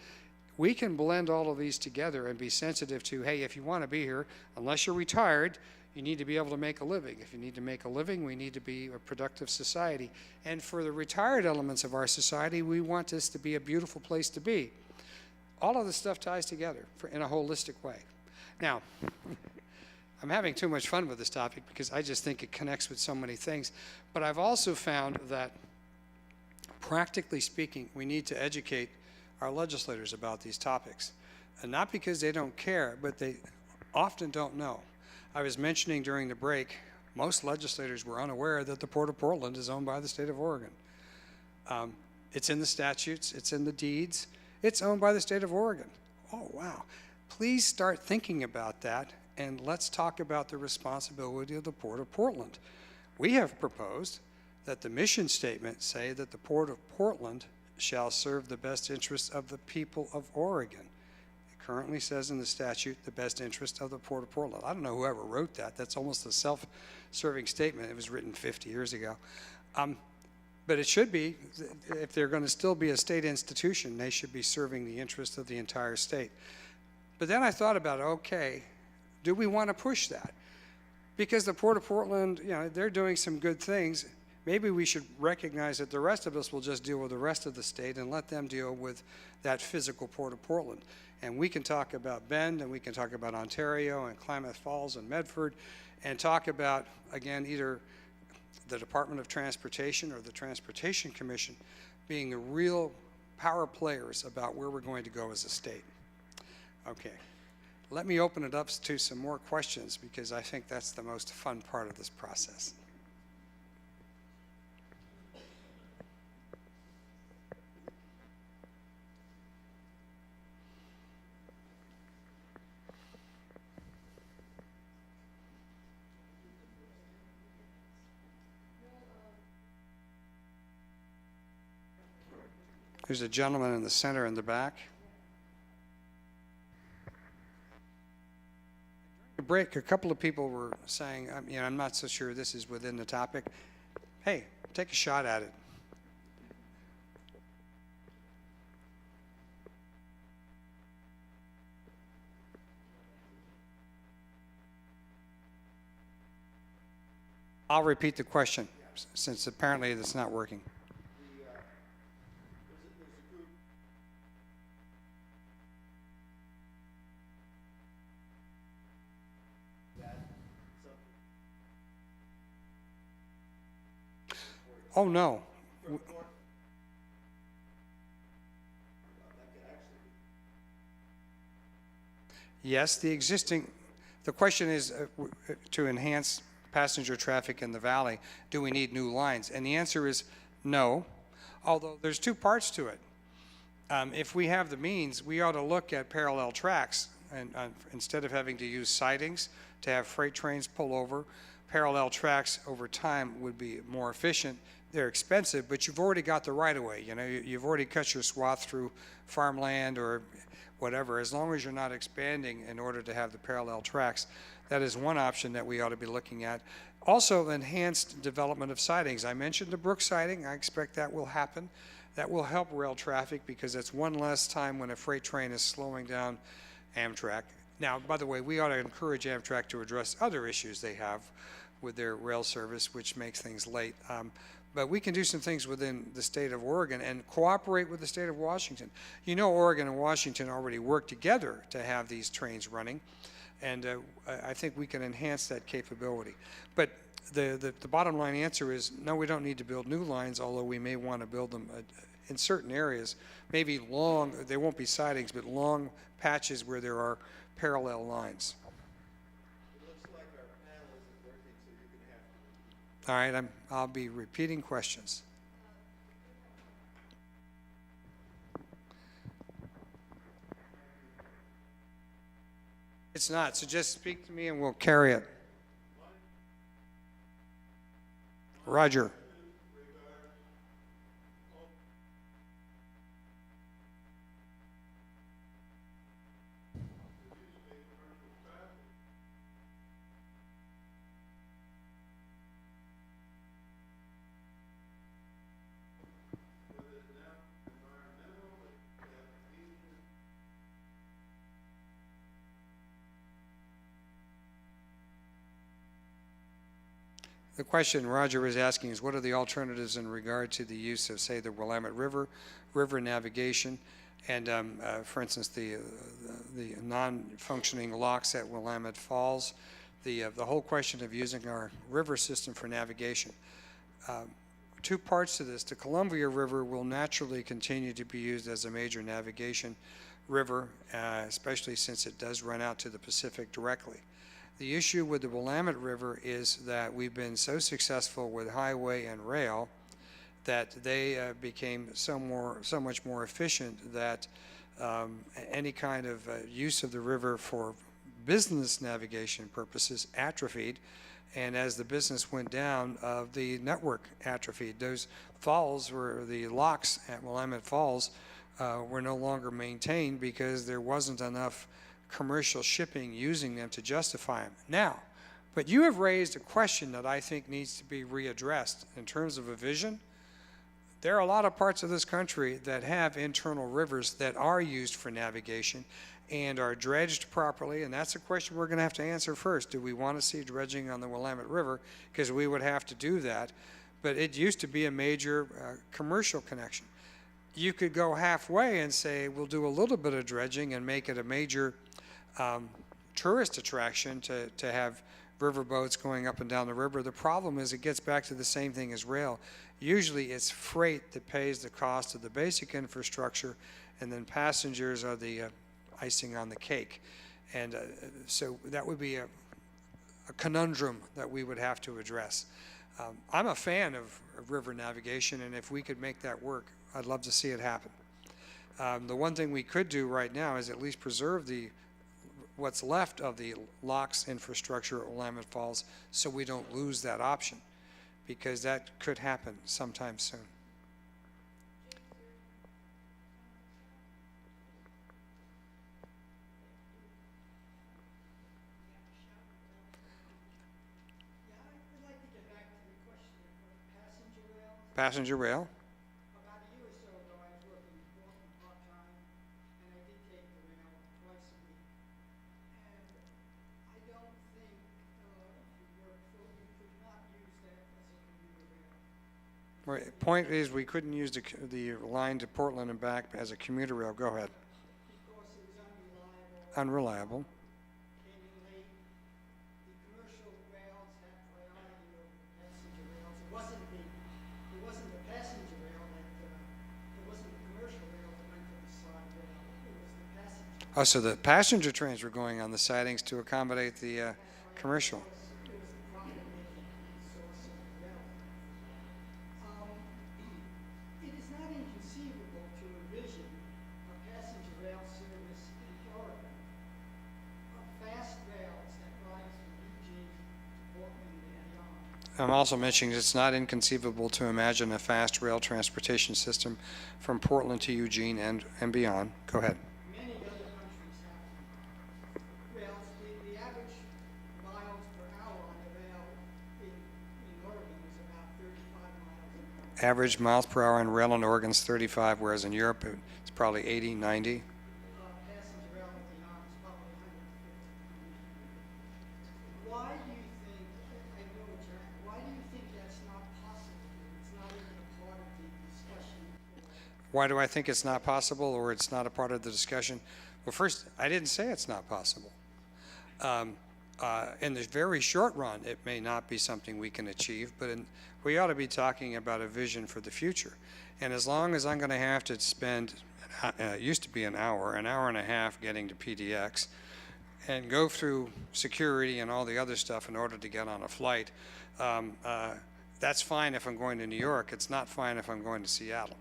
we can blend all of these together and be sensitive to, hey, if you want to be here, unless you're retired, you need to be able to make a living. If you need to make a living, we need to be a productive society. And for the retired elements of our society, we want this to be a beautiful place to be. All of this stuff ties together in a holistic way. Now, I'm having too much fun with this topic because I just think it connects with so many things. But I've also found that, practically speaking, we need to educate our legislators about these topics. And not because they don't care, but they often don't know. I was mentioning during the break, most legislators were unaware that the Port of Portland is owned by the state of Oregon. It's in the statutes, it's in the deeds, it's owned by the state of Oregon. Oh, wow. Please start thinking about that, and let's talk about the responsibility of the Port of Portland. We have proposed that the mission statement say that the Port of Portland shall serve the best interests of the people of Oregon. It currently says in the statute, the best interest of the Port of Portland. I don't know whoever wrote that. That's almost a self-serving statement. It was written 50 years ago. But it should be, if they're going to still be a state institution, they should be serving the interest of the entire state. But then I thought about, okay, do we want to push that? Because the Port of Portland, you know, they're doing some good things. Maybe we should recognize that the rest of us will just deal with the rest of the state and let them deal with that physical Port of Portland. And we can talk about Bend, and we can talk about Ontario and Klamath Falls and Medford, and talk about, again, either the Department of Transportation or the Transportation Commission being the real power players about where we're going to go as a state. Okay, let me open it up to some more questions, because I think that's the most fun part of this process. There's a gentleman in the center in the back. During the break, a couple of people were saying, you know, I'm not so sure this is within the topic. Hey, take a shot at it. I'll repeat the question, since apparently it's not working. Oh, no. Yes, the question is to enhance passenger traffic in the valley, do we need new lines? And the answer is no, although there's two parts to it. If we have the means, we ought to look at parallel tracks, and instead of having to use sidings to have freight trains pull over, parallel tracks over time would be more efficient. They're expensive, but you've already got the right-of-way. You know, you've already cut your swath through farmland or whatever. As long as you're not expanding in order to have the parallel tracks, that is one option that we ought to be looking at. Also, enhanced development of sidings. I mentioned the Brook siding. I expect that will happen. That will help rail traffic, because it's one less time when a freight train is slowing down Amtrak. Now, by the way, we ought to encourage Amtrak to address other issues they have with their rail service, which makes things late. But we can do some things within the state of Oregon and cooperate with the state of Washington. You know, Oregon and Washington already work together to have these trains running, and I think we can enhance that capability. But the bottom line answer is no, we don't need to build new lines, although we may want to build them in certain areas, maybe long, there won't be sidings, but long patches where there are parallel lines. All right, I'll be repeating questions. It's not, so just speak to me and we'll carry it. Roger. The question Roger is asking is, what are the alternatives in regard to the use of, say, the Willamette River, river navigation, and, for instance, the non-functioning locks at Willamette Falls, the whole question of using our river system for navigation. Two parts to this. The Columbia River will naturally continue to be used as a major navigation river, especially since it does run out to the Pacific directly. The issue with the Willamette River is that we've been so successful with highway and rail that they became so much more efficient that any kind of use of the river for business navigation purposes atrophied. And as the business went down, the network atrophied. Those falls, were the locks at Willamette Falls, were no longer maintained because there wasn't enough commercial shipping using them to justify them. Now, but you have raised a question that I think needs to be readdressed in terms of a vision. There are a lot of parts of this country that have internal rivers that are used for navigation and are dredged properly, and that's a question we're going to have to answer first. Do we want to see dredging on the Willamette River? Because we would have to do that, but it used to be a major commercial connection. You could go halfway and say, we'll do a little bit of dredging and make it a major tourist attraction to have riverboats going up and down the river. The problem is it gets back to the same thing as rail. Usually it's freight that pays the cost of the basic infrastructure, and then passengers are the icing on the cake. And so that would be a conundrum that we would have to address. I'm a fan of river navigation, and if we could make that work, I'd love to see it happen. The one thing we could do right now is at least preserve what's left of the locks infrastructure at Willamette Falls so we don't lose that option, because that could happen sometime soon. Passenger rail. About a year or so ago, I was working in Portland part-time, and I did take the rail twice a week. And I don't think you could not use that as a commuter rail. Right. Point is, we couldn't use the line to Portland and back as a commuter rail. Go ahead. Because it was unreliable, Unreliable. came in late. The commercial rails had priority over passenger rails. It wasn't the passenger rail it wasn't the commercial rail that went to the side rail. It was the passenger. Oh, so the passenger trains were going on the sidings to accommodate the commercial. It was the profit-making source of the rail. It is not inconceivable to envision a passenger rail service in Florida of fast rails that rides from Eugene to Portland and beyond. I'm also mentioning it's not inconceivable to imagine a fast rail transportation system from Portland to Eugene and beyond. Go ahead. Many other countries have rails. The average miles per hour on the rail in Oregon is about 35 miles an hour. Average miles per hour on rail in Oregon is 35, whereas in Europe it's probably 80, 90. Passenger rail beyond is probably 150. Why do you think, I know what you're at, why do you think that's not possible? It's not even a part of the discussion. Why do I think it's not possible, or it's not a part of the discussion? Well, first, I didn't say it's not possible. In the very short run, it may not be something we can achieve, but we ought to be talking about a vision for the future. And as long as I'm going to have to spend, it used to be an hour and a half getting to PDX, and go through security and all the other stuff in order to get on a flight, that's fine if I'm going to New York. It's not fine if I'm going to Seattle,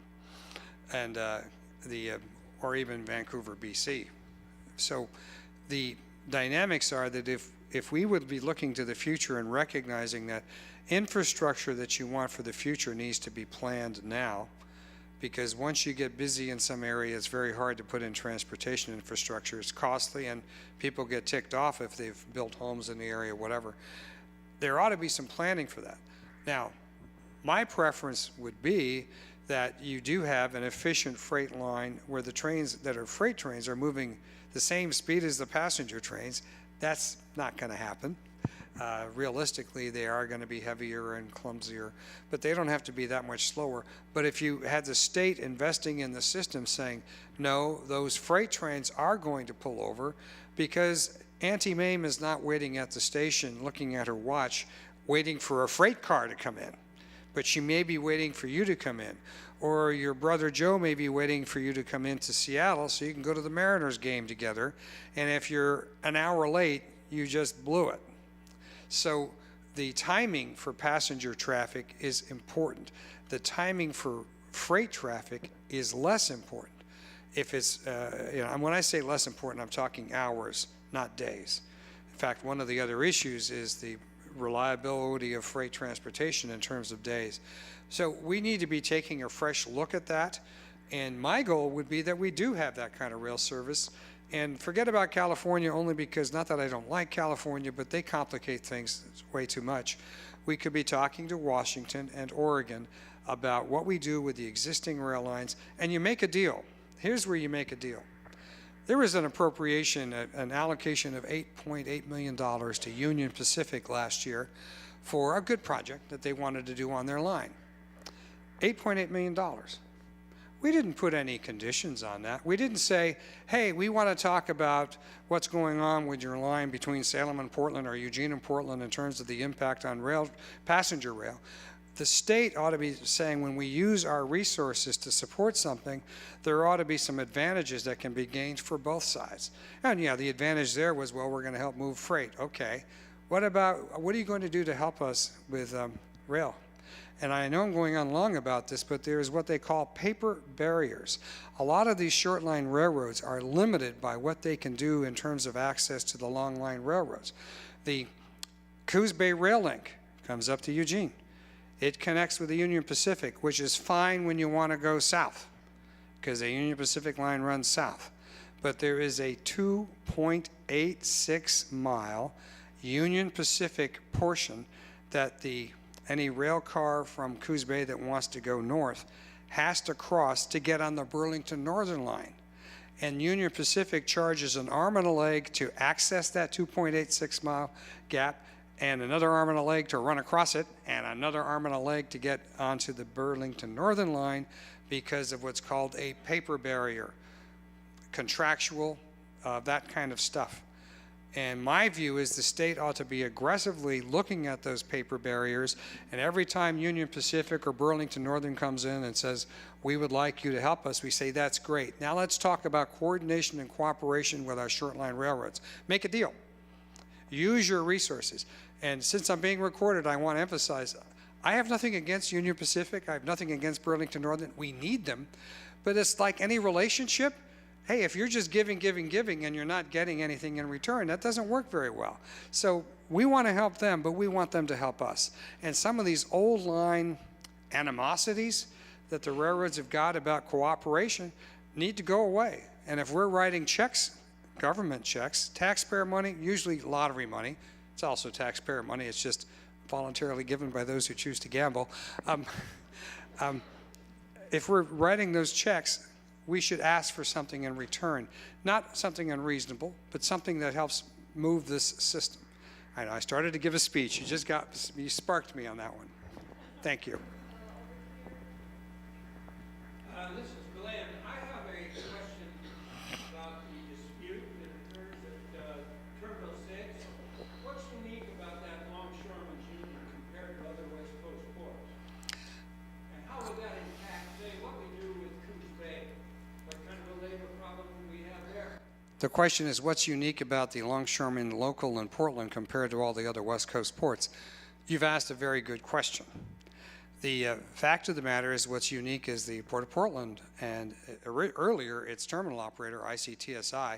and or even Vancouver, BC. So the dynamics are that if we would be looking to the future and recognizing that infrastructure that you want for the future needs to be planned now, because once you get busy in some area, it's very hard to put in transportation infrastructure. It's costly, and people get ticked off if they've built homes in the area, whatever. There ought to be some planning for that. Now, my preference would be that you do have an efficient freight line where the trains that are freight trains are moving the same speed as the passenger trains. That's not going to happen. Realistically, they are going to be heavier and clumsier, but they don't have to be that much slower. But if you had the state investing in the system saying, no, those freight trains are going to pull over, because Auntie Mame is not waiting at the station looking at her watch, waiting for a freight car to come in, but she may be waiting for you to come in. Or your brother Joe may be waiting for you to come into Seattle so you can go to the Mariners game together. And if you're an hour late, you just blew it. So the timing for passenger traffic is important. The timing for freight traffic is less important. If it's, and when I say less important, I'm talking hours, not days. In fact, one of the other issues is the reliability of freight transportation in terms of days. So we need to be taking a fresh look at that. And my goal would be that we do have that kind of rail service. And forget about California only because, not that I don't like California, but they complicate things way too much. We could be talking to Washington and Oregon about what we do with the existing rail lines, and you make a deal. Here's where you make a deal. There was an appropriation, an allocation of $8.8 million to Union Pacific last year for a good project that they wanted to do on their line. $8.8 million. We didn't put any conditions on that. We didn't say, hey, we want to talk about what's going on with your line between Salem and Portland or Eugene and Portland in terms of the impact on rail, passenger rail. The state ought to be saying when we use our resources to support something, there ought to be some advantages that can be gained for both sides. And yeah, the advantage there was, well, we're going to help move freight. Okay. What are you going to do to help us with rail? And I know I'm going on long about this, but there's what they call paper barriers. A lot of these short line railroads are limited by what they can do in terms of access to the long line railroads. The Coos Bay Rail Link comes up to Eugene. It connects with the Union Pacific, which is fine when you want to go south, because the Union Pacific line runs south. But there is a 2.86 mile Union Pacific portion that any rail car from Coos Bay that wants to go north has to cross to get on the Burlington Northern line. And Union Pacific charges an arm and a leg to access that 2.86 mile gap, and another arm and a leg to run across it, and another arm and a leg to get onto the Burlington Northern line because of what's called a paper barrier, contractual, that kind of stuff. And my view is the state ought to be aggressively looking at those paper barriers, and every time Union Pacific or Burlington Northern comes in and says, we would like you to help us, we say, that's great. Now let's talk about coordination and cooperation with our short line railroads. Make a deal. Use your resources. And since I'm being recorded, I want to emphasize, I have nothing against Union Pacific. I have nothing against Burlington Northern. We need them. But it's like any relationship. Hey, if you're just giving, and you're not getting anything in return, that doesn't work very well. So we want to help them, but we want them to help us. And some of these old line animosities that the railroads have got about cooperation need to go away. And if we're writing checks, government checks, taxpayer money, usually lottery money, it's also taxpayer money, it's just voluntarily given by those who choose to gamble. If we're writing those checks, we should ask for something in return. Not something unreasonable, but something that helps move this system. I know I started to give a speech. You sparked me on that one. Thank you. This is Glenn. I have a question about the dispute that occurs at Terminal 6. What's unique about that Longshoremen's Union compared to other West Coast ports? And how would that impact, say, what we do with Coos Bay? What kind of a labor problem we have there? The question is, what's unique about the Longshoremen local in Portland compared to all the other West Coast ports? You've asked a very good question. The fact of the matter is what's unique is the Port of Portland and earlier its terminal operator, ICTSI.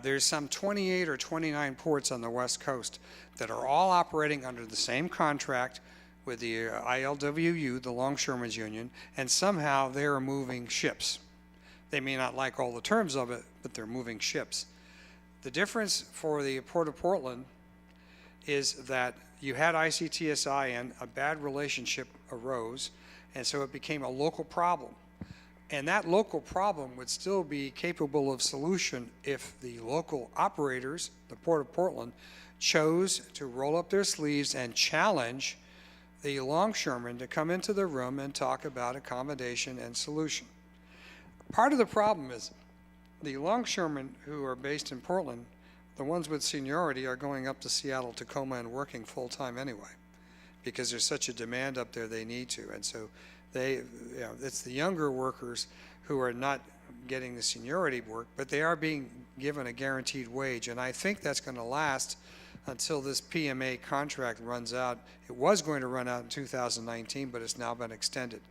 There's some 28 or 29 ports on the West Coast that are all operating under the same contract with the ILWU, the Longshoremen's Union, and somehow they're moving ships. They may not like all the terms of it, but they're moving ships. The difference for the Port of Portland is that you had ICTSI and a bad relationship arose, and so it became a local problem. And that local problem would still be capable of solution if the local operators, the Port of Portland, chose to roll up their sleeves and challenge the longshoremen to come into the room and talk about accommodation and solution. Part of the problem is the longshoremen who are based in Portland, the ones with seniority, are going up to Seattle, Tacoma, and working full-time anyway, because there's such a demand up there they need to. And so it's the younger workers who are not getting the seniority work, but they are being given a guaranteed wage. And I think that's going to last until this PMA contract runs out. It was going to run out in 2019, but it's now been extended.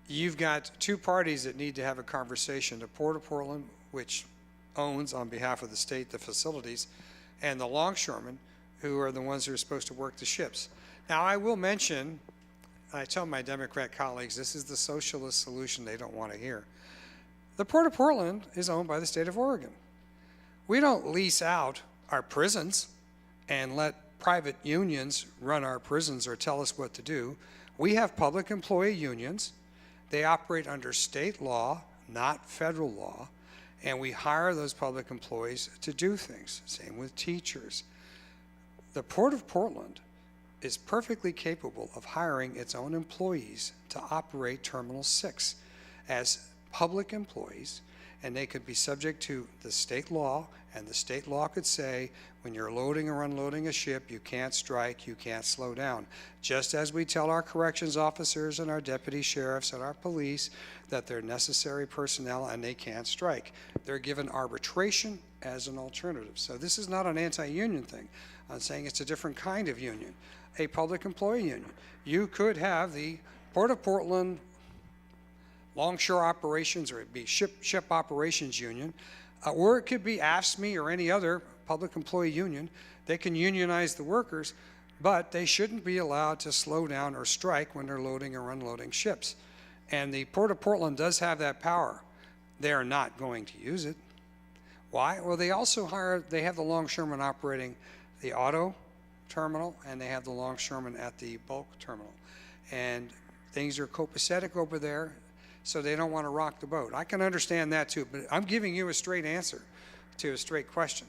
You've got two parties that need to have a conversation: the Port of Portland, which owns on behalf of the state the facilities, and the longshoremen, who are the ones who are supposed to work the ships. Now, I will mention, I tell my Democrat colleagues, this is the socialist solution they don't want to hear. The Port of Portland is owned by the state of Oregon. We don't lease out our prisons and let private unions run our prisons or tell us what to do. We have public employee unions. They operate under state law, not federal law, and we hire those public employees to do things. Same with teachers. The Port of Portland is perfectly capable of hiring its own employees to operate Terminal 6 as public employees, and they could be subject to the state law, and the state law could say, when you're loading or unloading a ship, you can't strike, you can't slow down. Just as we tell our corrections officers and our deputy sheriffs and our police that they're necessary personnel and they can't strike. They're given arbitration as an alternative. So this is not an anti-union thing. I'm saying it's a different kind of union, a public employee union. You could have the Port of Portland Longshore Operations, or it'd be ship operations union, or it could be AFSCME or any other public employee union. They can unionize the workers, but they shouldn't be allowed to slow down or strike when they're loading or unloading ships. And the Port of Portland does have that power. They are not going to use it. Why? Well, they also they have the longshoremen operating the auto terminal, and they have the longshoremen at the bulk terminal. And things are copacetic over there, so they don't want to rock the boat. I can understand that too, but I'm giving you a straight answer to a straight question.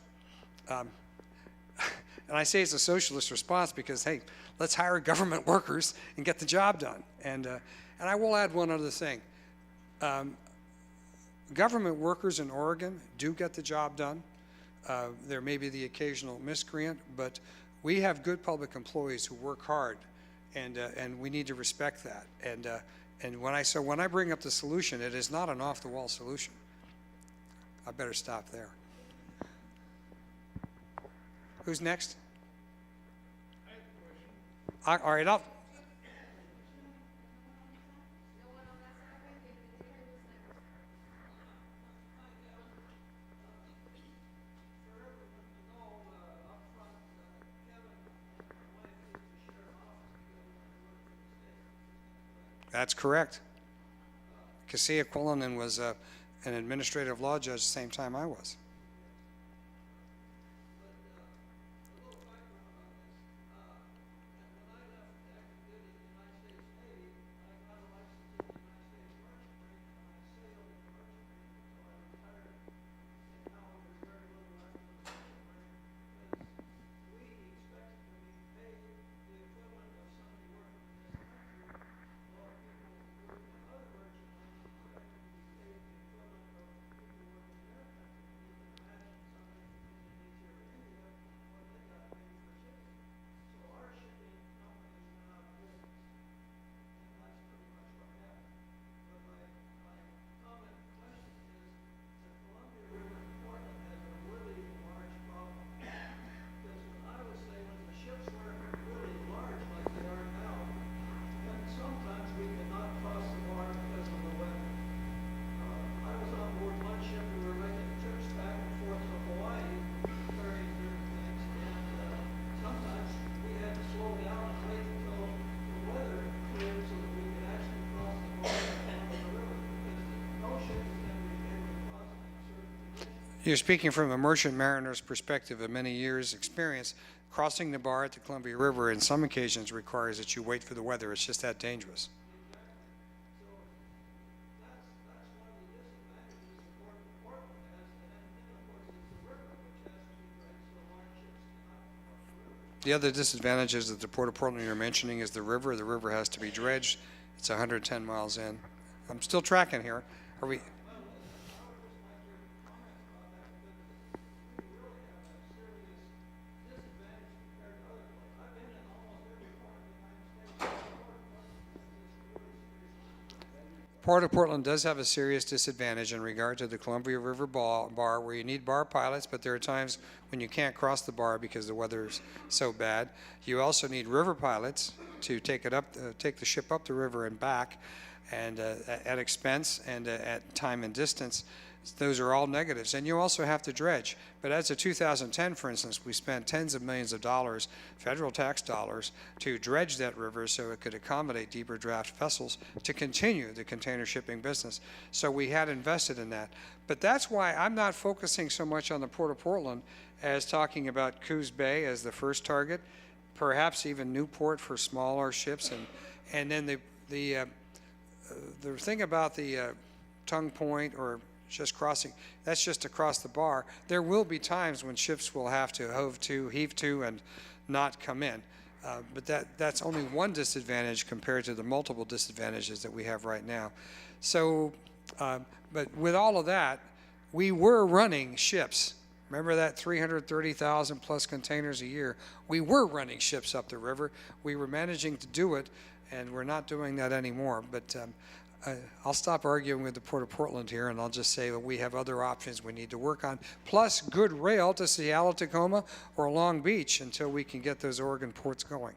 And I say it's a socialist response because, hey, let's hire government workers and get the job done. And I will add one other thing. Government workers in Oregon do get the job done. There may be the occasional miscreant, but we have good public employees who work hard, and we need to respect that. And when I bring up the solution, it is not an off-the-wall solution. I better stop there. Who's next? All right, That's correct. Cassia Quillinan was an administrative law judge the same time I was. You're speaking from a merchant mariner's perspective of many years' experience. Crossing the bar at the Columbia River in some occasions requires that you wait for the weather. It's just that dangerous. The other disadvantages that the Port of Portland you're mentioning is the river. The river has to be dredged. It's 110 miles in. I'm still tracking here. Are we? Port of Portland does have a serious disadvantage in regard to the Columbia River bar, where you need bar pilots, but there are times when you can't cross the bar because the weather's so bad. You also need river pilots to take the ship up the river and back, and at expense and at time and distance. Those are all negatives. And you also have to dredge. But as of 2010, for instance, we spent tens of millions of dollars, federal tax dollars, to dredge that river so it could accommodate deeper draft vessels to continue the container shipping business. So we had invested in that. But that's why I'm not focusing so much on the Port of Portland as talking about Coos Bay as the first target, perhaps even Newport for smaller ships, and then the thing about the Tongue Point or just crossing, that's just across the bar. There will be times when ships will have to heave to, and not come in. But that's only one disadvantage compared to the multiple disadvantages that we have right now. So, but with all of that, we were running ships. Remember that 330,000 plus containers a year? We were running ships up the river. We were managing to do it, and we're not doing that anymore. But I'll stop arguing with the Port of Portland here, and I'll just say that we have other options we need to work on, plus good rail to Seattle, Tacoma, or Long Beach until we can get those Oregon ports going.